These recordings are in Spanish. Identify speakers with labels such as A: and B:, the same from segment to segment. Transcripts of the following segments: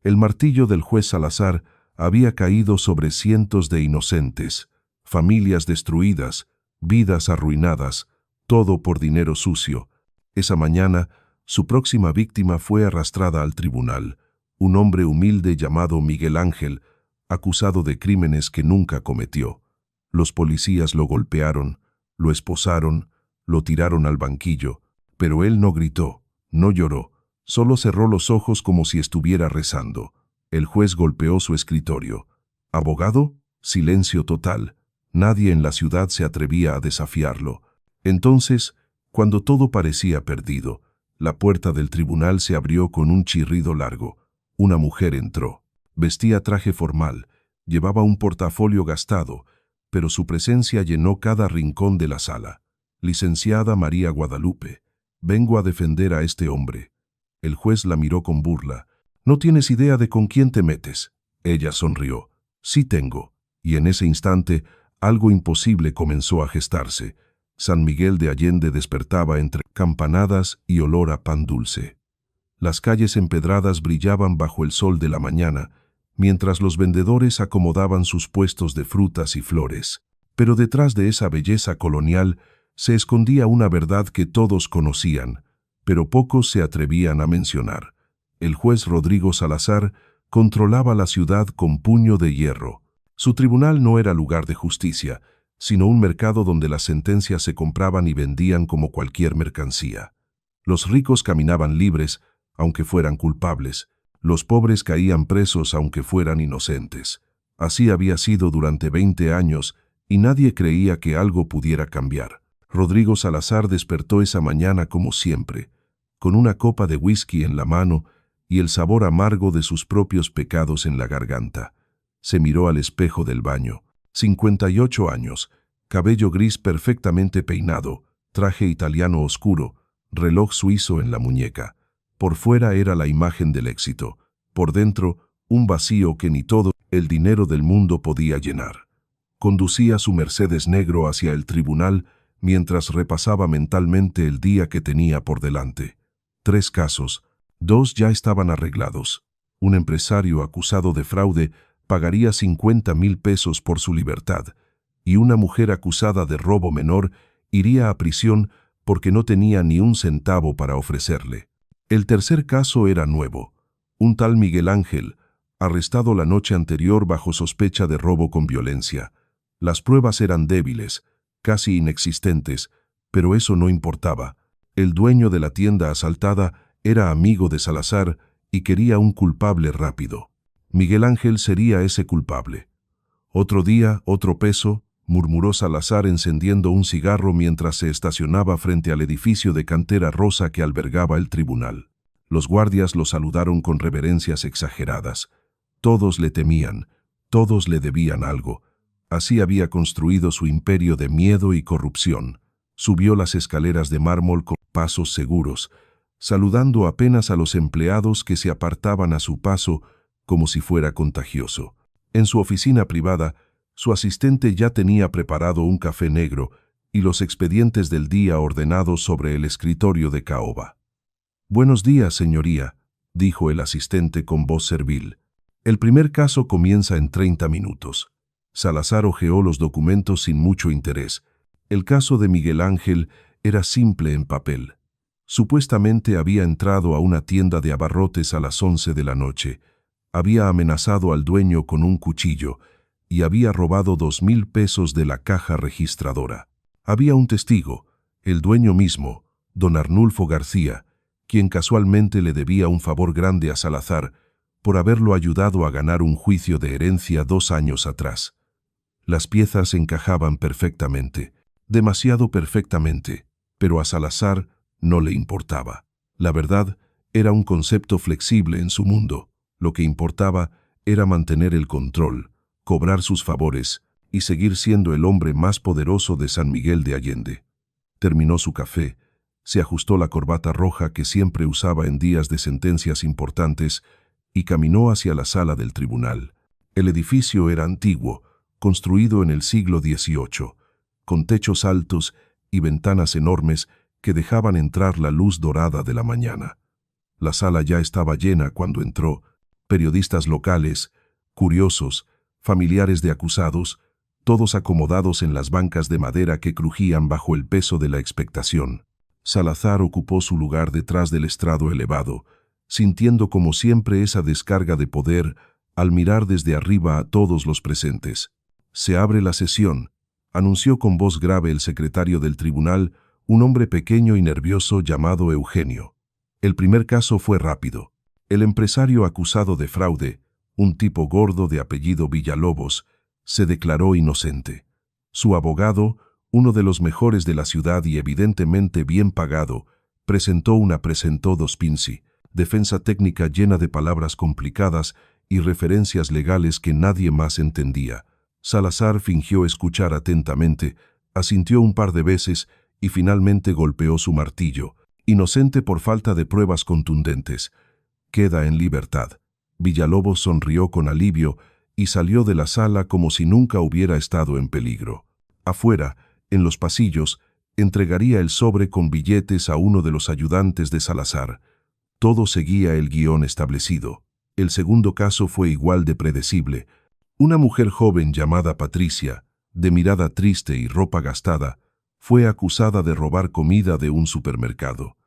A: El martillo del juez Salazar había caído sobre cientos de inocentes, familias destruidas, vidas arruinadas, todo por dinero sucio. Esa mañana, su próxima víctima fue arrastrada al tribunal, un hombre humilde llamado Miguel Ángel, acusado de crímenes que nunca cometió. Los policías lo golpearon, lo esposaron, lo tiraron al banquillo, pero él no gritó, no lloró, solo cerró los ojos como si estuviera rezando. El juez golpeó su escritorio. ¿Abogado? Silencio total. Nadie en la ciudad se atrevía a desafiarlo. Entonces, cuando todo parecía perdido, la puerta del tribunal se abrió con un chirrido largo. Una mujer entró. Vestía traje formal, llevaba un portafolio gastado, pero su presencia llenó cada rincón de la sala. Licenciada María Guadalupe, vengo a defender a este hombre. El juez la miró con burla. No tienes idea de con quién te metes. Ella sonrió. Sí tengo. Y en ese instante, algo imposible comenzó a gestarse. San Miguel de Allende despertaba entre campanadas y olor a pan dulce. Las calles empedradas brillaban bajo el sol de la mañana, mientras los vendedores acomodaban sus puestos de frutas y flores. Pero detrás de esa belleza colonial se escondía una verdad que todos conocían, pero pocos se atrevían a mencionar. El juez Rodrigo Salazar controlaba la ciudad con puño de hierro. Su tribunal no era lugar de justicia, sino un mercado donde las sentencias se compraban y vendían como cualquier mercancía. Los ricos caminaban libres, aunque fueran culpables. Los pobres caían presos, aunque fueran inocentes. Así había sido durante 20 años, y nadie creía que algo pudiera cambiar. Rodrigo Salazar despertó esa mañana como siempre, con una copa de whisky en la mano y el sabor amargo de sus propios pecados en la garganta. Se miró al espejo del baño. 58 años, cabello gris perfectamente peinado, traje italiano oscuro, reloj suizo en la muñeca. Por fuera era la imagen del éxito, por dentro un vacío que ni todo el dinero del mundo podía llenar. Conducía su Mercedes negro hacia el tribunal mientras repasaba mentalmente el día que tenía por delante. 3 casos, 2 ya estaban arreglados. Un empresario acusado de fraude pagaría 50,000 pesos por su libertad, y una mujer acusada de robo menor iría a prisión porque no tenía ni un centavo para ofrecerle. El tercer caso era nuevo. Un tal Miguel Ángel, arrestado la noche anterior bajo sospecha de robo con violencia. Las pruebas eran débiles, casi inexistentes, pero eso no importaba. El dueño de la tienda asaltada era amigo de Salazar y quería un culpable rápido. Miguel Ángel sería ese culpable. Otro día, otro peso, murmuró Salazar encendiendo un cigarro mientras se estacionaba frente al edificio de cantera rosa que albergaba el tribunal. Los guardias lo saludaron con reverencias exageradas. Todos le temían, todos le debían algo. Así había construido su imperio de miedo y corrupción. Subió las escaleras de mármol con pasos seguros, saludando apenas a los empleados que se apartaban a su paso como si fuera contagioso. En su oficina privada, su asistente ya tenía preparado un café negro y los expedientes del día ordenados sobre el escritorio de caoba. «Buenos días, señoría», dijo el asistente con voz servil. «El primer caso comienza en 30 minutos». Salazar hojeó los documentos sin mucho interés. El caso de Miguel Ángel era simple en papel. Supuestamente había entrado a una tienda de abarrotes a las 11 de la noche. Había amenazado al dueño con un cuchillo y había robado 2,000 pesos de la caja registradora. Había un testigo, el dueño mismo, don Arnulfo García, quien casualmente le debía un favor grande a Salazar por haberlo ayudado a ganar un juicio de herencia 2 años atrás. Las piezas encajaban perfectamente, demasiado perfectamente, pero a Salazar no le importaba. La verdad era un concepto flexible en su mundo. Lo que importaba era mantener el control, cobrar sus favores y seguir siendo el hombre más poderoso de San Miguel de Allende. Terminó su café, se ajustó la corbata roja que siempre usaba en días de sentencias importantes y caminó hacia la sala del tribunal. El edificio era antiguo, construido en el siglo XVIII, con techos altos y ventanas enormes que dejaban entrar la luz dorada de la mañana. La sala ya estaba llena cuando entró, Periodistas locales, curiosos, familiares de acusados, todos acomodados en las bancas de madera que crujían bajo el peso de la expectación. Salazar ocupó su lugar detrás del estrado elevado, sintiendo como siempre esa descarga de poder al mirar desde arriba a todos los presentes. «Se abre la sesión», anunció con voz grave el secretario del tribunal, un hombre pequeño y nervioso llamado Eugenio. El primer caso fue rápido. El empresario acusado de fraude, un tipo gordo de apellido Villalobos, se declaró inocente. Su abogado, uno de los mejores de la ciudad y evidentemente bien pagado, presentó dos pinci, defensa técnica llena de palabras complicadas y referencias legales que nadie más entendía. Salazar fingió escuchar atentamente, asintió un par de veces y finalmente golpeó su martillo, inocente por falta de pruebas contundentes. «Queda en libertad». Villalobos sonrió con alivio y salió de la sala como si nunca hubiera estado en peligro. Afuera, en los pasillos, entregaría el sobre con billetes a uno de los ayudantes de Salazar. Todo seguía el guión establecido. El segundo caso fue igual de predecible. Una mujer joven llamada Patricia, de mirada triste y ropa gastada, fue acusada de robar comida de un supermercado.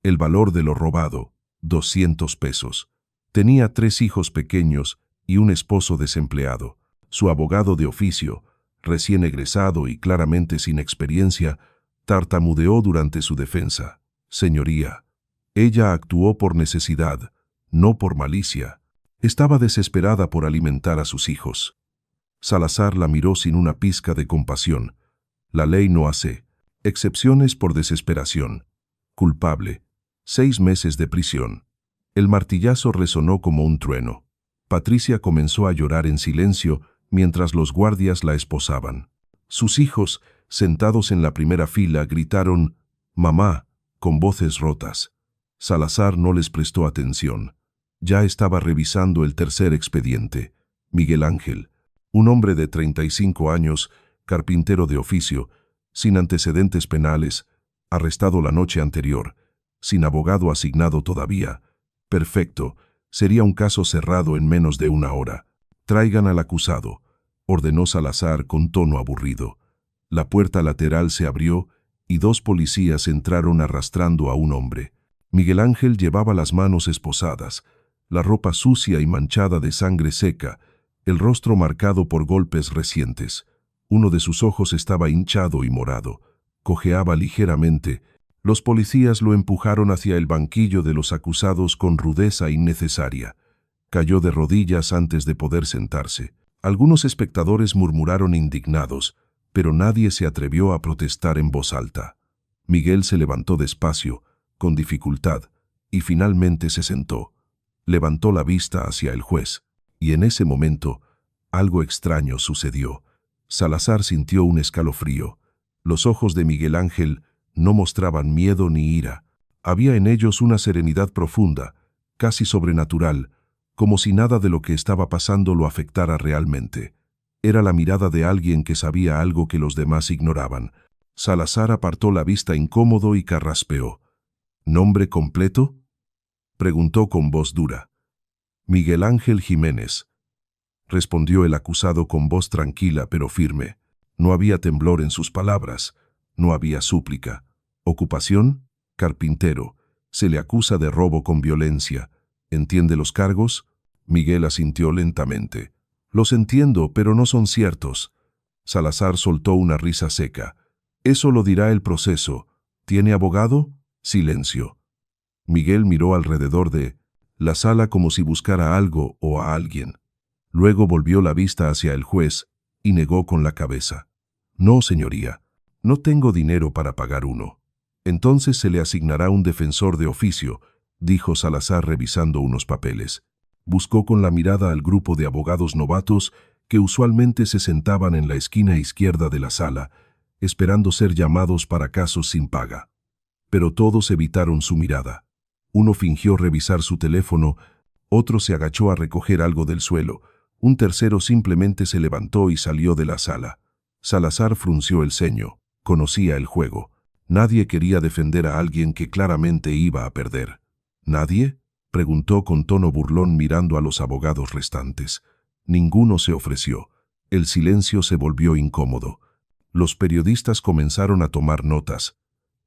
A: El valor de lo robado, 200 pesos. Tenía 3 hijos pequeños y un esposo desempleado. Su abogado de oficio, recién egresado y claramente sin experiencia, tartamudeó durante su defensa. «Señoría, ella actuó por necesidad, no por malicia. Estaba desesperada por alimentar a sus hijos». Salazar la miró sin una pizca de compasión. «La ley no hace excepciones por desesperación. Culpable, 6 meses de prisión». El martillazo resonó como un trueno. Patricia comenzó a llorar en silencio mientras los guardias la esposaban. Sus hijos, sentados en la primera fila, gritaron «Mamá», con voces rotas. Salazar no les prestó atención. Ya estaba revisando el tercer expediente. Miguel Ángel, un hombre de 35 años, carpintero de oficio, sin antecedentes penales, arrestado la noche anterior, sin abogado asignado todavía. Perfecto, sería un caso cerrado en menos de una hora. «Traigan al acusado», ordenó Salazar con tono aburrido. La puerta lateral se abrió y 2 policías entraron arrastrando a un hombre. Miguel Ángel llevaba las manos esposadas, la ropa sucia y manchada de sangre seca, el rostro marcado por golpes recientes. Uno de sus ojos estaba hinchado y morado. Cojeaba ligeramente. Los policías lo empujaron hacia el banquillo de los acusados con rudeza innecesaria. Cayó de rodillas antes de poder sentarse. Algunos espectadores murmuraron indignados, pero nadie se atrevió a protestar en voz alta. Miguel se levantó despacio, con dificultad, y finalmente se sentó. Levantó la vista hacia el juez, y en ese momento, algo extraño sucedió. Salazar sintió un escalofrío. Los ojos de Miguel Ángel no mostraban miedo ni ira. Había en ellos una serenidad profunda, casi sobrenatural, como si nada de lo que estaba pasando lo afectara realmente. Era la mirada de alguien que sabía algo que los demás ignoraban. Salazar apartó la vista incómodo y carraspeó. «¿Nombre completo?», preguntó con voz dura. «Miguel Ángel Jiménez», respondió el acusado con voz tranquila pero firme. No había temblor en sus palabras, no había súplica. «¿Ocupación?», «Carpintero. Se le acusa de robo con violencia. ¿Entiende los cargos?». Miguel asintió lentamente. «Los entiendo, pero no son ciertos». Salazar soltó una risa seca. «Eso lo dirá el proceso. ¿Tiene abogado?». Silencio. Miguel miró alrededor de la sala como si buscara algo o a alguien. Luego volvió la vista hacia el juez y negó con la cabeza. «No, señoría, no tengo dinero para pagar uno». «Entonces se le asignará un defensor de oficio», dijo Salazar revisando unos papeles. Buscó con la mirada al grupo de abogados novatos que usualmente se sentaban en la esquina izquierda de la sala, esperando ser llamados para casos sin paga. Pero todos evitaron su mirada. Uno fingió revisar su teléfono, otro se agachó a recoger algo del suelo, un tercero simplemente se levantó y salió de la sala. Salazar frunció el ceño. Conocía el juego. Nadie quería defender a alguien que claramente iba a perder. ¿Nadie? preguntó con tono burlón mirando a los abogados restantes. Ninguno se ofreció. El silencio se volvió incómodo. Los periodistas comenzaron a tomar notas.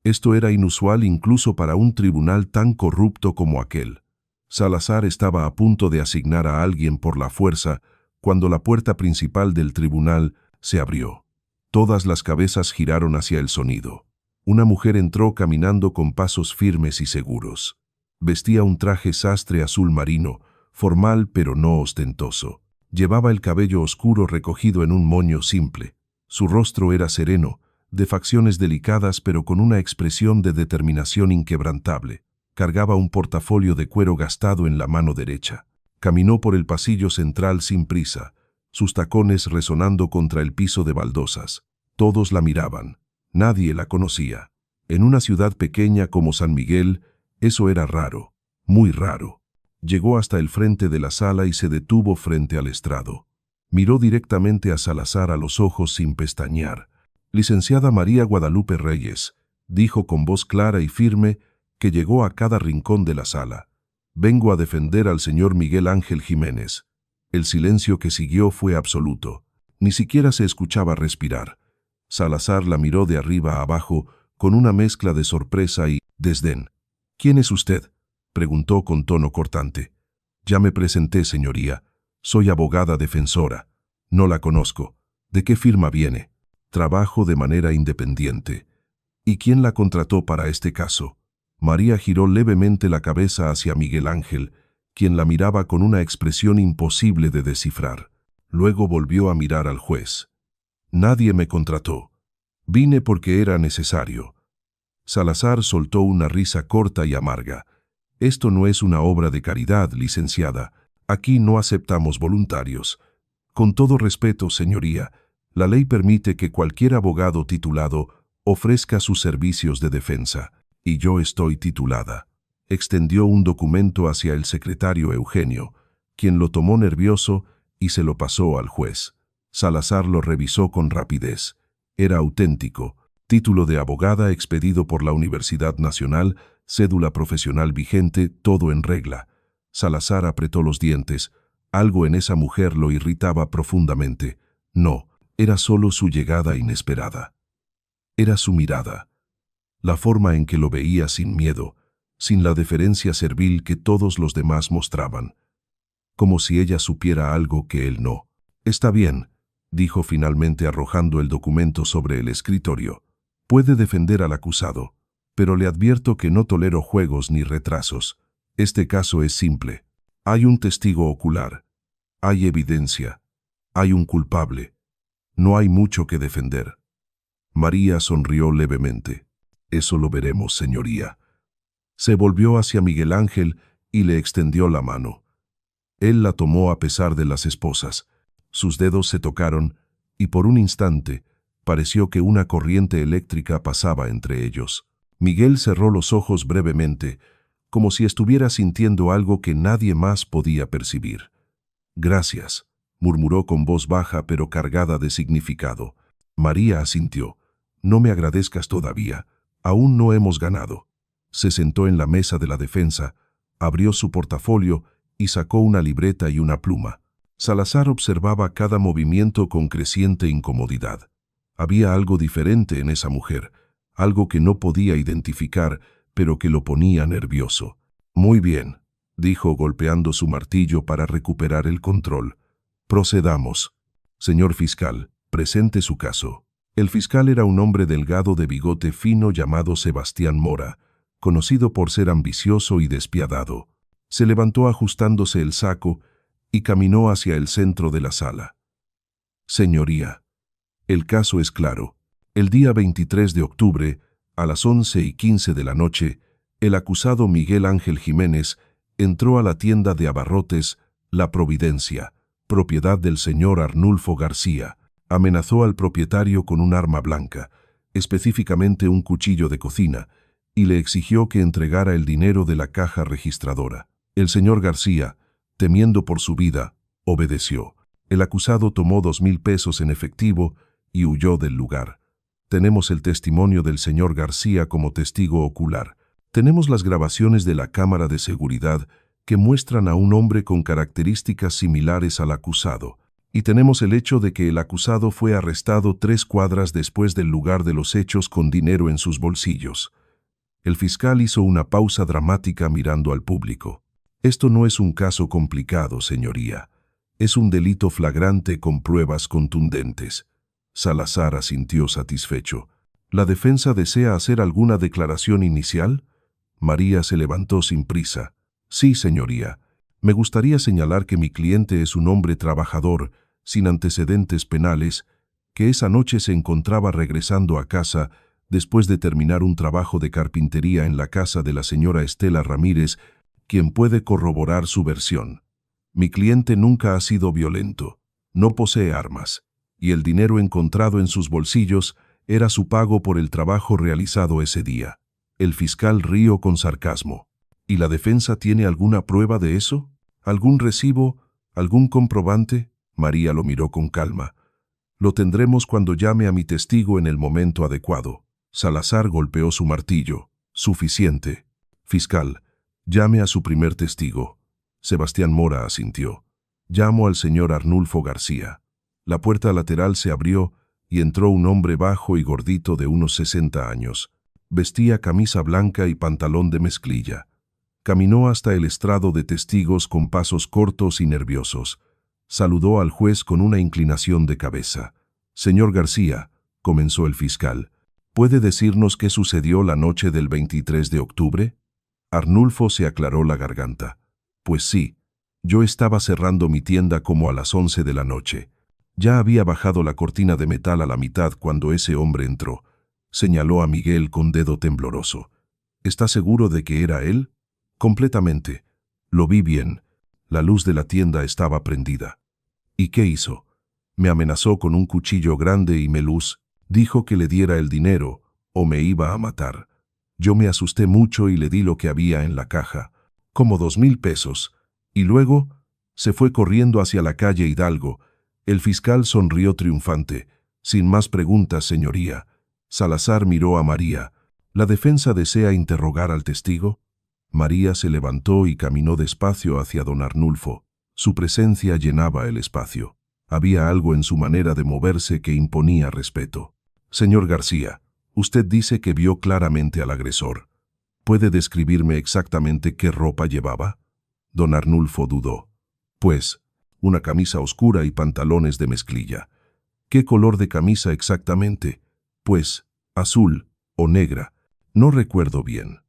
A: Esto era inusual incluso para un tribunal tan corrupto como aquel. Salazar estaba a punto de asignar a alguien por la fuerza cuando la puerta principal del tribunal se abrió. Todas las cabezas giraron hacia el sonido. Una mujer entró caminando con pasos firmes y seguros. Vestía un traje sastre azul marino, formal pero no ostentoso. Llevaba el cabello oscuro recogido en un moño simple. Su rostro era sereno, de facciones delicadas pero con una expresión de determinación inquebrantable. Cargaba un portafolio de cuero gastado en la mano derecha. Caminó por el pasillo central sin prisa, sus tacones resonando contra el piso de baldosas. Todos la miraban. Nadie la conocía. En una ciudad pequeña como San Miguel, eso era raro, muy raro. Llegó hasta el frente de la sala y se detuvo frente al estrado. Miró directamente a Salazar a los ojos sin pestañear. «Licenciada María Guadalupe Reyes», dijo con voz clara y firme que llegó a cada rincón de la sala. «Vengo a defender al señor Miguel Ángel Jiménez». El silencio que siguió fue absoluto. Ni siquiera se escuchaba respirar. Salazar la miró de arriba a abajo con una mezcla de sorpresa y desdén. «¿Quién es usted?», preguntó con tono cortante. «Ya me presenté, señoría. Soy abogada defensora. No la conozco. ¿De qué firma viene?» «Trabajo de manera independiente». «¿Y quién la contrató para este caso?» María giró levemente la cabeza hacia Miguel Ángel, quien la miraba con una expresión imposible de descifrar. Luego volvió a mirar al juez. «Nadie me contrató. Vine porque era necesario». Salazar soltó una risa corta y amarga. «Esto no es una obra de caridad, licenciada. Aquí no aceptamos voluntarios. Con todo respeto, señoría, la ley permite que cualquier abogado titulado ofrezca sus servicios de defensa. Y yo estoy titulada». Extendió un documento hacia el secretario Eugenio, quien lo tomó nervioso y se lo pasó al juez. Salazar lo revisó con rapidez. Era auténtico. Título de abogada expedido por la Universidad Nacional, cédula profesional vigente, todo en regla. Salazar apretó los dientes. Algo en esa mujer lo irritaba profundamente. No, era solo su llegada inesperada. Era su mirada. La forma en que lo veía sin miedo, sin la deferencia servil que todos los demás mostraban. Como si ella supiera algo que él no. «Está bien», dijo finalmente arrojando el documento sobre el escritorio. «Puede defender al acusado, pero le advierto que no tolero juegos ni retrasos. Este caso es simple. Hay un testigo ocular. Hay evidencia. Hay un culpable. No hay mucho que defender». María sonrió levemente. «Eso lo veremos, señoría». Se volvió hacia Miguel Ángel y le extendió la mano. Él la tomó a pesar de las esposas. Sus dedos se tocaron y por un instante pareció que una corriente eléctrica pasaba entre ellos. Miguel cerró los ojos brevemente, como si estuviera sintiendo algo que nadie más podía percibir. «Gracias», murmuró con voz baja pero cargada de significado. María asintió. «No me agradezcas todavía. Aún no hemos ganado». Se sentó en la mesa de la defensa, abrió su portafolio y sacó una libreta y una pluma. Salazar observaba cada movimiento con creciente incomodidad. Había algo diferente en esa mujer, algo que no podía identificar, pero que lo ponía nervioso. «Muy bien», dijo golpeando su martillo para recuperar el control. «Procedamos. Señor fiscal, presente su caso». El fiscal era un hombre delgado de bigote fino llamado Sebastián Mora, conocido por ser ambicioso y despiadado. Se levantó ajustándose el saco y caminó hacia el centro de la sala. «Señoría, el caso es claro. El día 23 de octubre, a las 11:15 de la noche, el acusado Miguel Ángel Jiménez entró a la tienda de abarrotes La Providencia, propiedad del señor Arnulfo García. Amenazó al propietario con un arma blanca, específicamente un cuchillo de cocina, y le exigió que entregara el dinero de la caja registradora. El señor García, temiendo por su vida, obedeció. El acusado tomó 2,000 pesos en efectivo y huyó del lugar. Tenemos el testimonio del señor García como testigo ocular. Tenemos las grabaciones de la cámara de seguridad que muestran a un hombre con características similares al acusado. Y tenemos el hecho de que el acusado fue arrestado 3 cuadras después del lugar de los hechos con dinero en sus bolsillos. El fiscal hizo una pausa dramática mirando al público. Esto no es un caso complicado, señoría. Es un delito flagrante con pruebas contundentes. Salazar asintió satisfecho. ¿La defensa desea hacer alguna declaración inicial? María se levantó sin prisa. Sí, señoría. Me gustaría señalar que mi cliente es un hombre trabajador, sin antecedentes penales, que esa noche se encontraba regresando a casa después de terminar un trabajo de carpintería en la casa de la señora Estela Ramírez, quien puede corroborar su versión. Mi cliente nunca ha sido violento, no posee armas, y el dinero encontrado en sus bolsillos era su pago por el trabajo realizado ese día. El fiscal rió con sarcasmo. ¿Y la defensa tiene alguna prueba de eso? ¿Algún recibo? ¿Algún comprobante? María lo miró con calma. Lo tendremos cuando llame a mi testigo en el momento adecuado. Salazar golpeó su martillo. Suficiente. Fiscal, llame a su primer testigo. Sebastián Mora asintió. Llamo al señor Arnulfo García. La puerta lateral se abrió y entró un hombre bajo y gordito de unos 60 años. Vestía camisa blanca y pantalón de mezclilla. Caminó hasta el estrado de testigos con pasos cortos y nerviosos. Saludó al juez con una inclinación de cabeza. Señor García, comenzó el fiscal, ¿puede decirnos qué sucedió la noche del 23 de octubre? Arnulfo se aclaró la garganta. Pues sí, yo estaba cerrando mi tienda como a las 11 de la noche. Ya había bajado la cortina de metal a la mitad cuando ese hombre entró. Señaló a Miguel con dedo tembloroso. ¿Está seguro de que era él? Completamente. Lo vi bien. La luz de la tienda estaba prendida. ¿Y qué hizo? Me amenazó con un cuchillo grande y meluz. Dijo que le diera el dinero o me iba a matar. Yo me asusté mucho y le di lo que había en la caja, como 2,000 pesos, y luego se fue corriendo hacia la calle Hidalgo. El fiscal sonrió triunfante. Sin más preguntas, señoría. Salazar miró a María. ¿La defensa desea interrogar al testigo? María se levantó y caminó despacio hacia don Arnulfo. Su presencia llenaba el espacio. Había algo en su manera de moverse que imponía respeto. Señor García, usted dice que vio claramente al agresor. ¿Puede describirme exactamente qué ropa llevaba? Don Arnulfo dudó. Pues, una camisa oscura y pantalones de mezclilla. ¿Qué color de camisa exactamente? Pues, azul o negra. No recuerdo bien.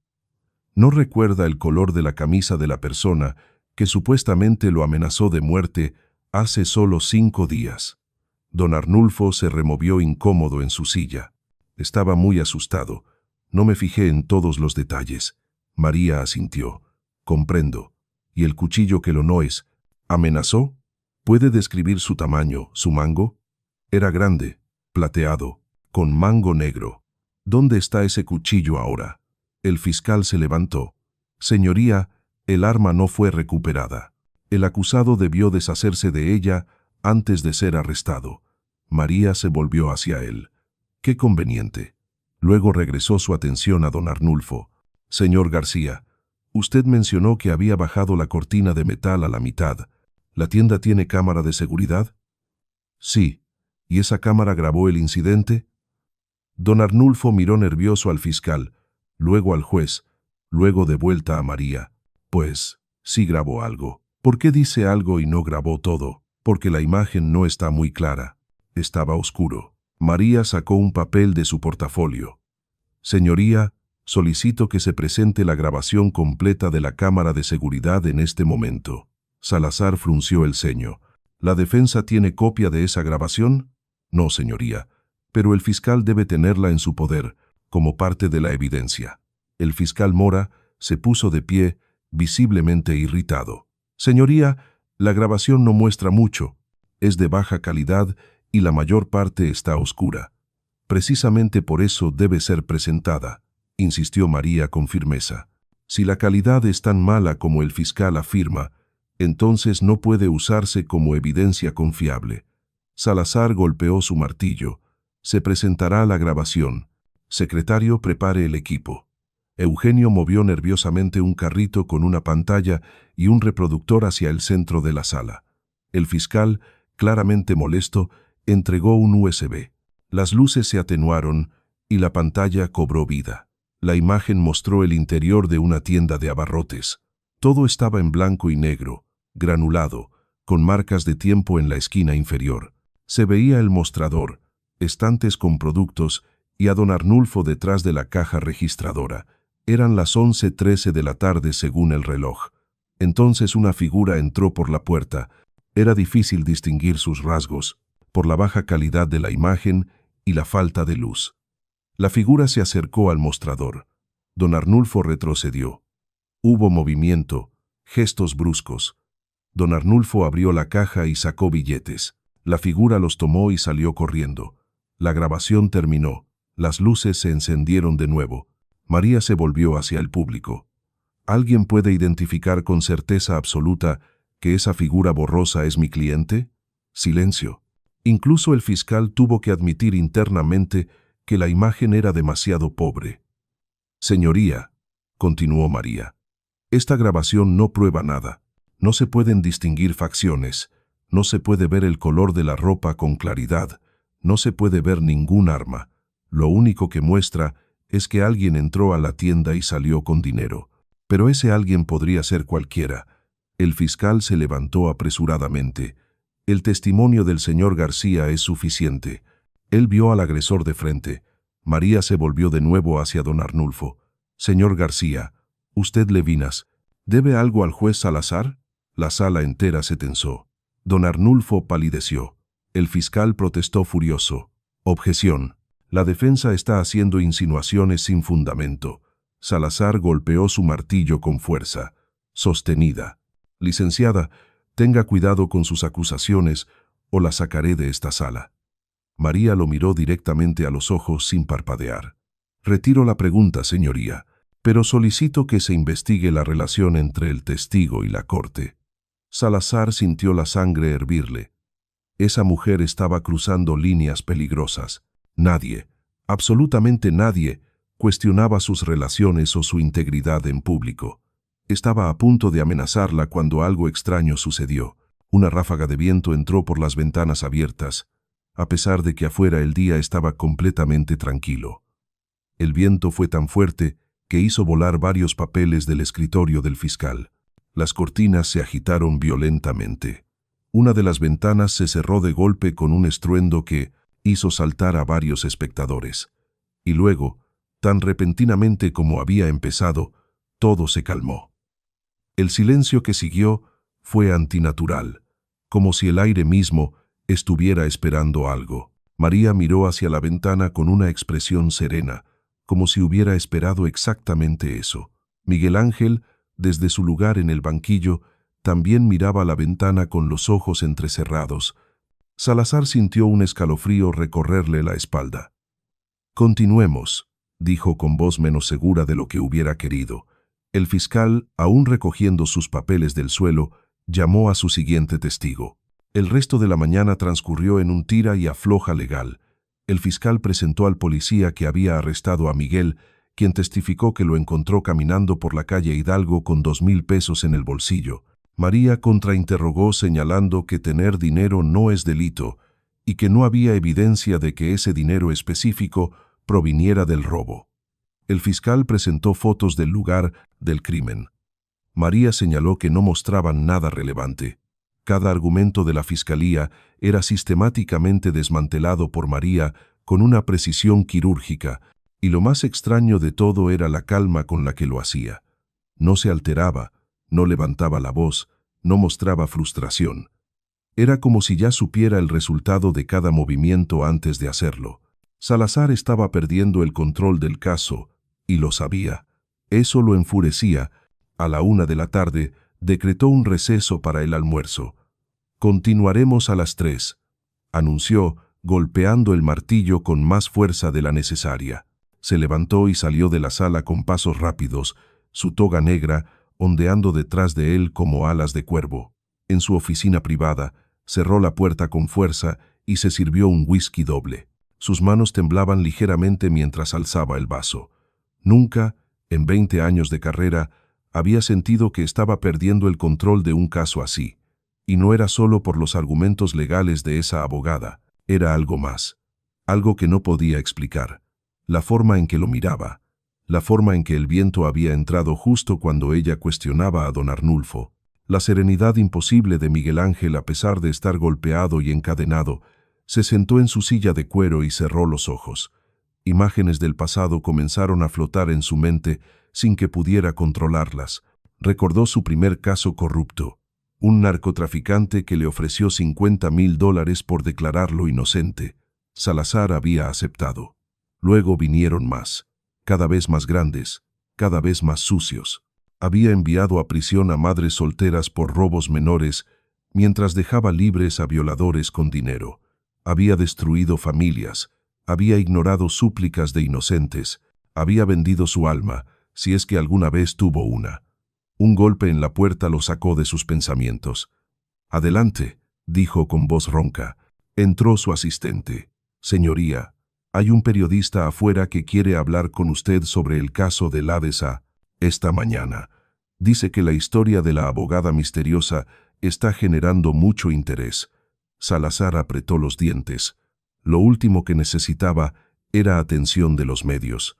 A: ¿No recuerda el color de la camisa de la persona que supuestamente lo amenazó de muerte hace solo 5 días? Don Arnulfo se removió incómodo en su silla. Estaba muy asustado. No me fijé en todos los detalles. María asintió. Comprendo. ¿Y el cuchillo que lo no es? ¿Amenazó? ¿Puede describir su tamaño, su mango? Era grande, plateado, con mango negro. ¿Dónde está ese cuchillo ahora? El fiscal se levantó. Señoría, el arma no fue recuperada. El acusado debió deshacerse de ella antes de ser arrestado. María se volvió hacia él. Qué conveniente. Luego regresó su atención a don Arnulfo. Señor García, usted mencionó que había bajado la cortina de metal a la mitad. ¿La tienda tiene cámara de seguridad? Sí. ¿Y esa cámara grabó el incidente? Don Arnulfo miró nervioso al fiscal, luego al juez, luego de vuelta a María. Pues, sí grabó algo. ¿Por qué dice algo y no grabó todo? Porque la imagen no está muy clara. Estaba oscuro. María sacó un papel de su portafolio. Señoría, solicito que se presente la grabación completa de la cámara de seguridad en este momento. Salazar frunció el ceño. ¿La defensa tiene copia de esa grabación? No, señoría, pero el fiscal debe tenerla en su poder, como parte de la evidencia. El fiscal Mora se puso de pie, visiblemente irritado. Señoría, la grabación no muestra mucho. Es de baja calidad y la mayor parte está oscura. Precisamente por eso debe ser presentada, insistió María con firmeza. Si la calidad es tan mala como el fiscal afirma, entonces no puede usarse como evidencia confiable. Salazar golpeó su martillo. Se presentará la grabación. Secretario, prepare el equipo. Eugenio movió nerviosamente un carrito con una pantalla y un reproductor hacia el centro de la sala. El fiscal, claramente molesto, entregó un USB. Las luces se atenuaron y la pantalla cobró vida. La imagen mostró el interior de una tienda de abarrotes. Todo estaba en blanco y negro, granulado, con marcas de tiempo en la esquina inferior. Se veía el mostrador, estantes con productos y a don Arnulfo detrás de la caja registradora. Eran las 11:13 de la tarde según el reloj. Entonces una figura entró por la puerta. Era difícil distinguir sus rasgos, por la baja calidad de la imagen y la falta de luz. La figura se acercó al mostrador. Don Arnulfo retrocedió. Hubo movimiento, gestos bruscos. Don Arnulfo abrió la caja y sacó billetes. La figura los tomó y salió corriendo. La grabación terminó. Las luces se encendieron de nuevo. María se volvió hacia el público. ¿Alguien puede identificar con certeza absoluta que esa figura borrosa es mi cliente? Silencio. Incluso el fiscal tuvo que admitir internamente que la imagen era demasiado pobre. Señoría, continuó María, esta grabación no prueba nada. No se pueden distinguir facciones, no se puede ver el color de la ropa con claridad, no se puede ver ningún arma. Lo único que muestra es que alguien entró a la tienda y salió con dinero. Pero ese alguien podría ser cualquiera. El fiscal se levantó apresuradamente. El testimonio del señor García es suficiente. Él vio al agresor de frente. María se volvió de nuevo hacia don Arnulfo. Señor García, usted Levinas, ¿debe algo al juez Salazar? La sala entera se tensó. Don Arnulfo palideció. El fiscal protestó furioso. Objeción. La defensa está haciendo insinuaciones sin fundamento. Salazar golpeó su martillo con fuerza, sostenida. Licenciada, tenga cuidado con sus acusaciones o la sacaré de esta sala. María lo miró directamente a los ojos sin parpadear. Retiro la pregunta, señoría, pero solicito que se investigue la relación entre el testigo y la corte. Salazar sintió la sangre hervirle. Esa mujer estaba cruzando líneas peligrosas. Nadie, absolutamente nadie, cuestionaba sus relaciones o su integridad en público. Estaba a punto de amenazarla cuando algo extraño sucedió. Una ráfaga de viento entró por las ventanas abiertas, a pesar de que afuera el día estaba completamente tranquilo. El viento fue tan fuerte que hizo volar varios papeles del escritorio del fiscal. Las cortinas se agitaron violentamente. Una de las ventanas se cerró de golpe con un estruendo que hizo saltar a varios espectadores. Y luego, tan repentinamente como había empezado, todo se calmó. El silencio que siguió fue antinatural, como si el aire mismo estuviera esperando algo. María miró hacia la ventana con una expresión serena, como si hubiera esperado exactamente eso. Miguel Ángel, desde su lugar en el banquillo, también miraba la ventana con los ojos entrecerrados. Salazar sintió un escalofrío recorrerle la espalda. «Continuemos», dijo con voz menos segura de lo que hubiera querido. El fiscal, aún recogiendo sus papeles del suelo, llamó a su siguiente testigo. El resto de la mañana transcurrió en un tira y afloja legal. El fiscal presentó al policía que había arrestado a Miguel, quien testificó que lo encontró caminando por la calle Hidalgo con 2,000 pesos en el bolsillo. María contrainterrogó señalando que tener dinero no es delito y que no había evidencia de que ese dinero específico proviniera del robo. El fiscal presentó fotos del lugar del crimen. María señaló que no mostraban nada relevante. Cada argumento de la fiscalía era sistemáticamente desmantelado por María con una precisión quirúrgica, y lo más extraño de todo era la calma con la que lo hacía. No se alteraba, no levantaba la voz, no mostraba frustración. Era como si ya supiera el resultado de cada movimiento antes de hacerlo. Salazar estaba perdiendo el control del caso, y lo sabía. Eso lo enfurecía. A la 1 de la tarde, decretó un receso para el almuerzo. «Continuaremos a las 3», anunció, golpeando el martillo con más fuerza de la necesaria. Se levantó y salió de la sala con pasos rápidos, su toga negra ondeando detrás de él como alas de cuervo. En su oficina privada, cerró la puerta con fuerza y se sirvió un whisky doble. Sus manos temblaban ligeramente mientras alzaba el vaso. Nunca, En 20 años de carrera, había sentido que estaba perdiendo el control de un caso así. Y no era solo por los argumentos legales de esa abogada, era algo más. Algo que no podía explicar. La forma en que lo miraba. La forma en que el viento había entrado justo cuando ella cuestionaba a don Arnulfo. La serenidad imposible de Miguel Ángel a pesar de estar golpeado y encadenado. Se sentó en su silla de cuero y cerró los ojos. Imágenes del pasado comenzaron a flotar en su mente sin que pudiera controlarlas. Recordó su primer caso corrupto. Un narcotraficante que le ofreció $50,000 por declararlo inocente. Salazar había aceptado. Luego vinieron más, cada vez más grandes, cada vez más sucios. Había enviado a prisión a madres solteras por robos menores, mientras dejaba libres a violadores con dinero. Había destruido familias, había ignorado súplicas de inocentes, había vendido su alma, si es que alguna vez tuvo una. Un golpe en la puerta lo sacó de sus pensamientos. «Adelante», dijo con voz ronca. Entró su asistente. «Señoría, hay un periodista afuera que quiere hablar con usted sobre el caso de Ladesa esta mañana. Dice que la historia de la abogada misteriosa está generando mucho interés». Salazar apretó los dientes. Lo último que necesitaba era atención de los medios.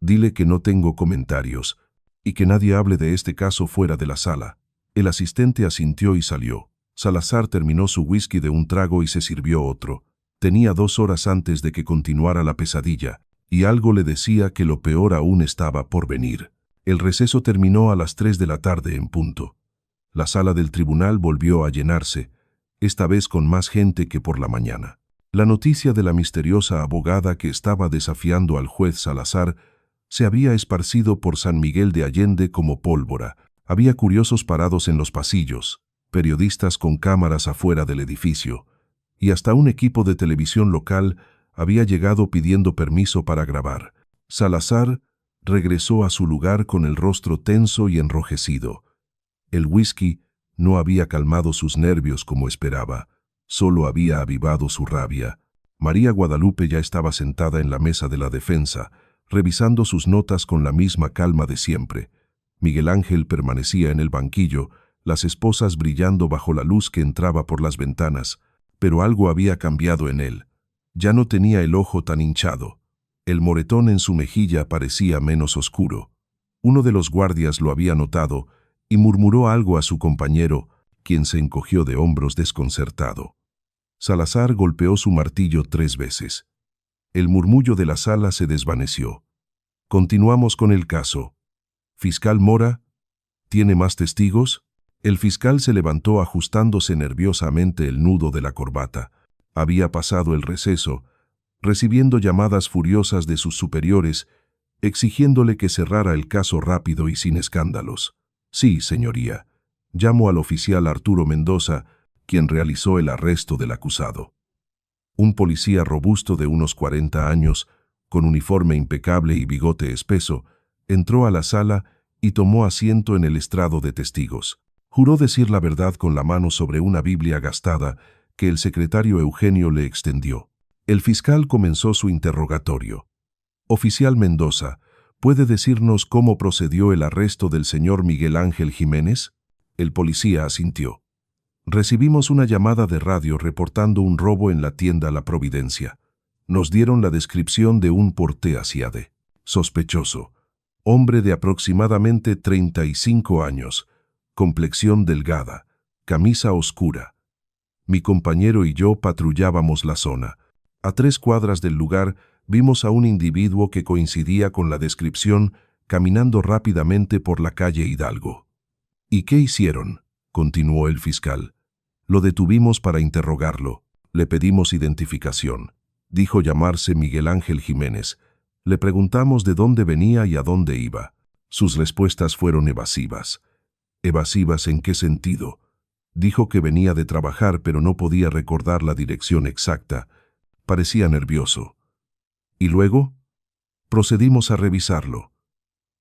A: «Dile que no tengo comentarios y que nadie hable de este caso fuera de la sala». El asistente asintió y salió. Salazar terminó su whisky de un trago y se sirvió otro. Tenía 2 horas antes de que continuara la pesadilla, y algo le decía que lo peor aún estaba por venir. El receso terminó a las 3 de la tarde en punto. La sala del tribunal volvió a llenarse, esta vez con más gente que por la mañana. La noticia de la misteriosa abogada que estaba desafiando al juez Salazar se había esparcido por San Miguel de Allende como pólvora. Había curiosos parados en los pasillos, periodistas con cámaras afuera del edificio, y hasta un equipo de televisión local había llegado pidiendo permiso para grabar. Salazar regresó a su lugar con el rostro tenso y enrojecido. El whisky no había calmado sus nervios como esperaba, solo había avivado su rabia. María Guadalupe ya estaba sentada en la mesa de la defensa, revisando sus notas con la misma calma de siempre. Miguel Ángel permanecía en el banquillo, las esposas brillando bajo la luz que entraba por las ventanas, pero algo había cambiado en él. Ya no tenía el ojo tan hinchado. El moretón en su mejilla parecía menos oscuro. Uno de los guardias lo había notado y murmuró algo a su compañero, quien se encogió de hombros desconcertado. Salazar golpeó su martillo 3 veces. El murmullo de la sala se desvaneció. «Continuamos con el caso. Fiscal Mora, ¿tiene más testigos?». El fiscal se levantó ajustándose nerviosamente el nudo de la corbata. Había pasado el receso, recibiendo llamadas furiosas de sus superiores, exigiéndole que cerrara el caso rápido y sin escándalos. «Sí, señoría. Llamo al oficial Arturo Mendoza, quien realizó el arresto del acusado». Un policía robusto de unos 40 años, con uniforme impecable y bigote espeso, entró a la sala y tomó asiento en el estrado de testigos. Juró decir la verdad con la mano sobre una Biblia gastada que el secretario Eugenio le extendió. El fiscal comenzó su interrogatorio. «Oficial Mendoza, ¿puede decirnos cómo procedió el arresto del señor Miguel Ángel Jiménez?». El policía asintió. «Recibimos una llamada de radio reportando un robo en la tienda La Providencia. Nos dieron la descripción de un porteasiade. Sospechoso. Hombre de aproximadamente 35 años. Complexión delgada. Camisa oscura. Mi compañero y yo patrullábamos la zona. A 3 cuadras del lugar vimos a un individuo que coincidía con la descripción caminando rápidamente por la calle Hidalgo». «¿Y qué hicieron?», continuó el fiscal. «Lo detuvimos para interrogarlo. Le pedimos identificación. Dijo llamarse Miguel Ángel Jiménez. Le preguntamos de dónde venía y a dónde iba. Sus respuestas fueron evasivas». «¿Evasivas en qué sentido?». «Dijo que venía de trabajar pero no podía recordar la dirección exacta. Parecía nervioso». «¿Y luego?». «Procedimos a revisarlo.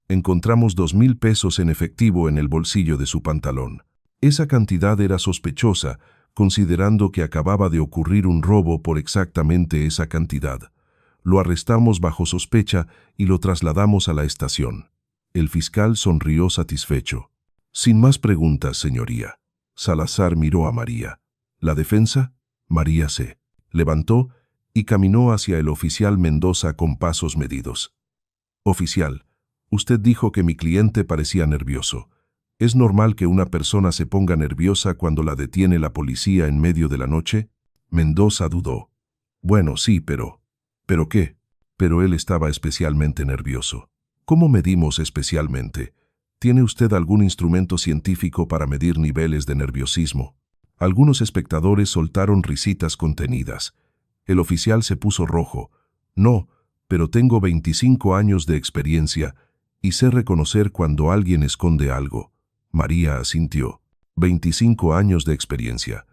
A: Encontramos 2,000 pesos en efectivo en el bolsillo de su pantalón. Esa cantidad era sospechosa, considerando que acababa de ocurrir un robo por exactamente esa cantidad. Lo arrestamos bajo sospecha y lo trasladamos a la estación». El fiscal sonrió satisfecho. Sin más preguntas, señoría. Salazar miró a María. ¿La defensa? María se levantó y caminó hacia el oficial Mendoza con pasos medidos. Oficial, usted dijo que mi cliente parecía nervioso. ¿Es normal que una persona se ponga nerviosa cuando la detiene la policía en medio de la noche? Mendoza dudó. Bueno, sí, pero... ¿Pero qué? Pero él estaba especialmente nervioso. ¿Cómo medimos especialmente? ¿Tiene usted algún instrumento científico para medir niveles de nerviosismo? Algunos espectadores soltaron risitas contenidas. El oficial se puso rojo. No, pero tengo 25 años de experiencia y sé reconocer cuando alguien esconde algo. María asintió. 25 años de experiencia.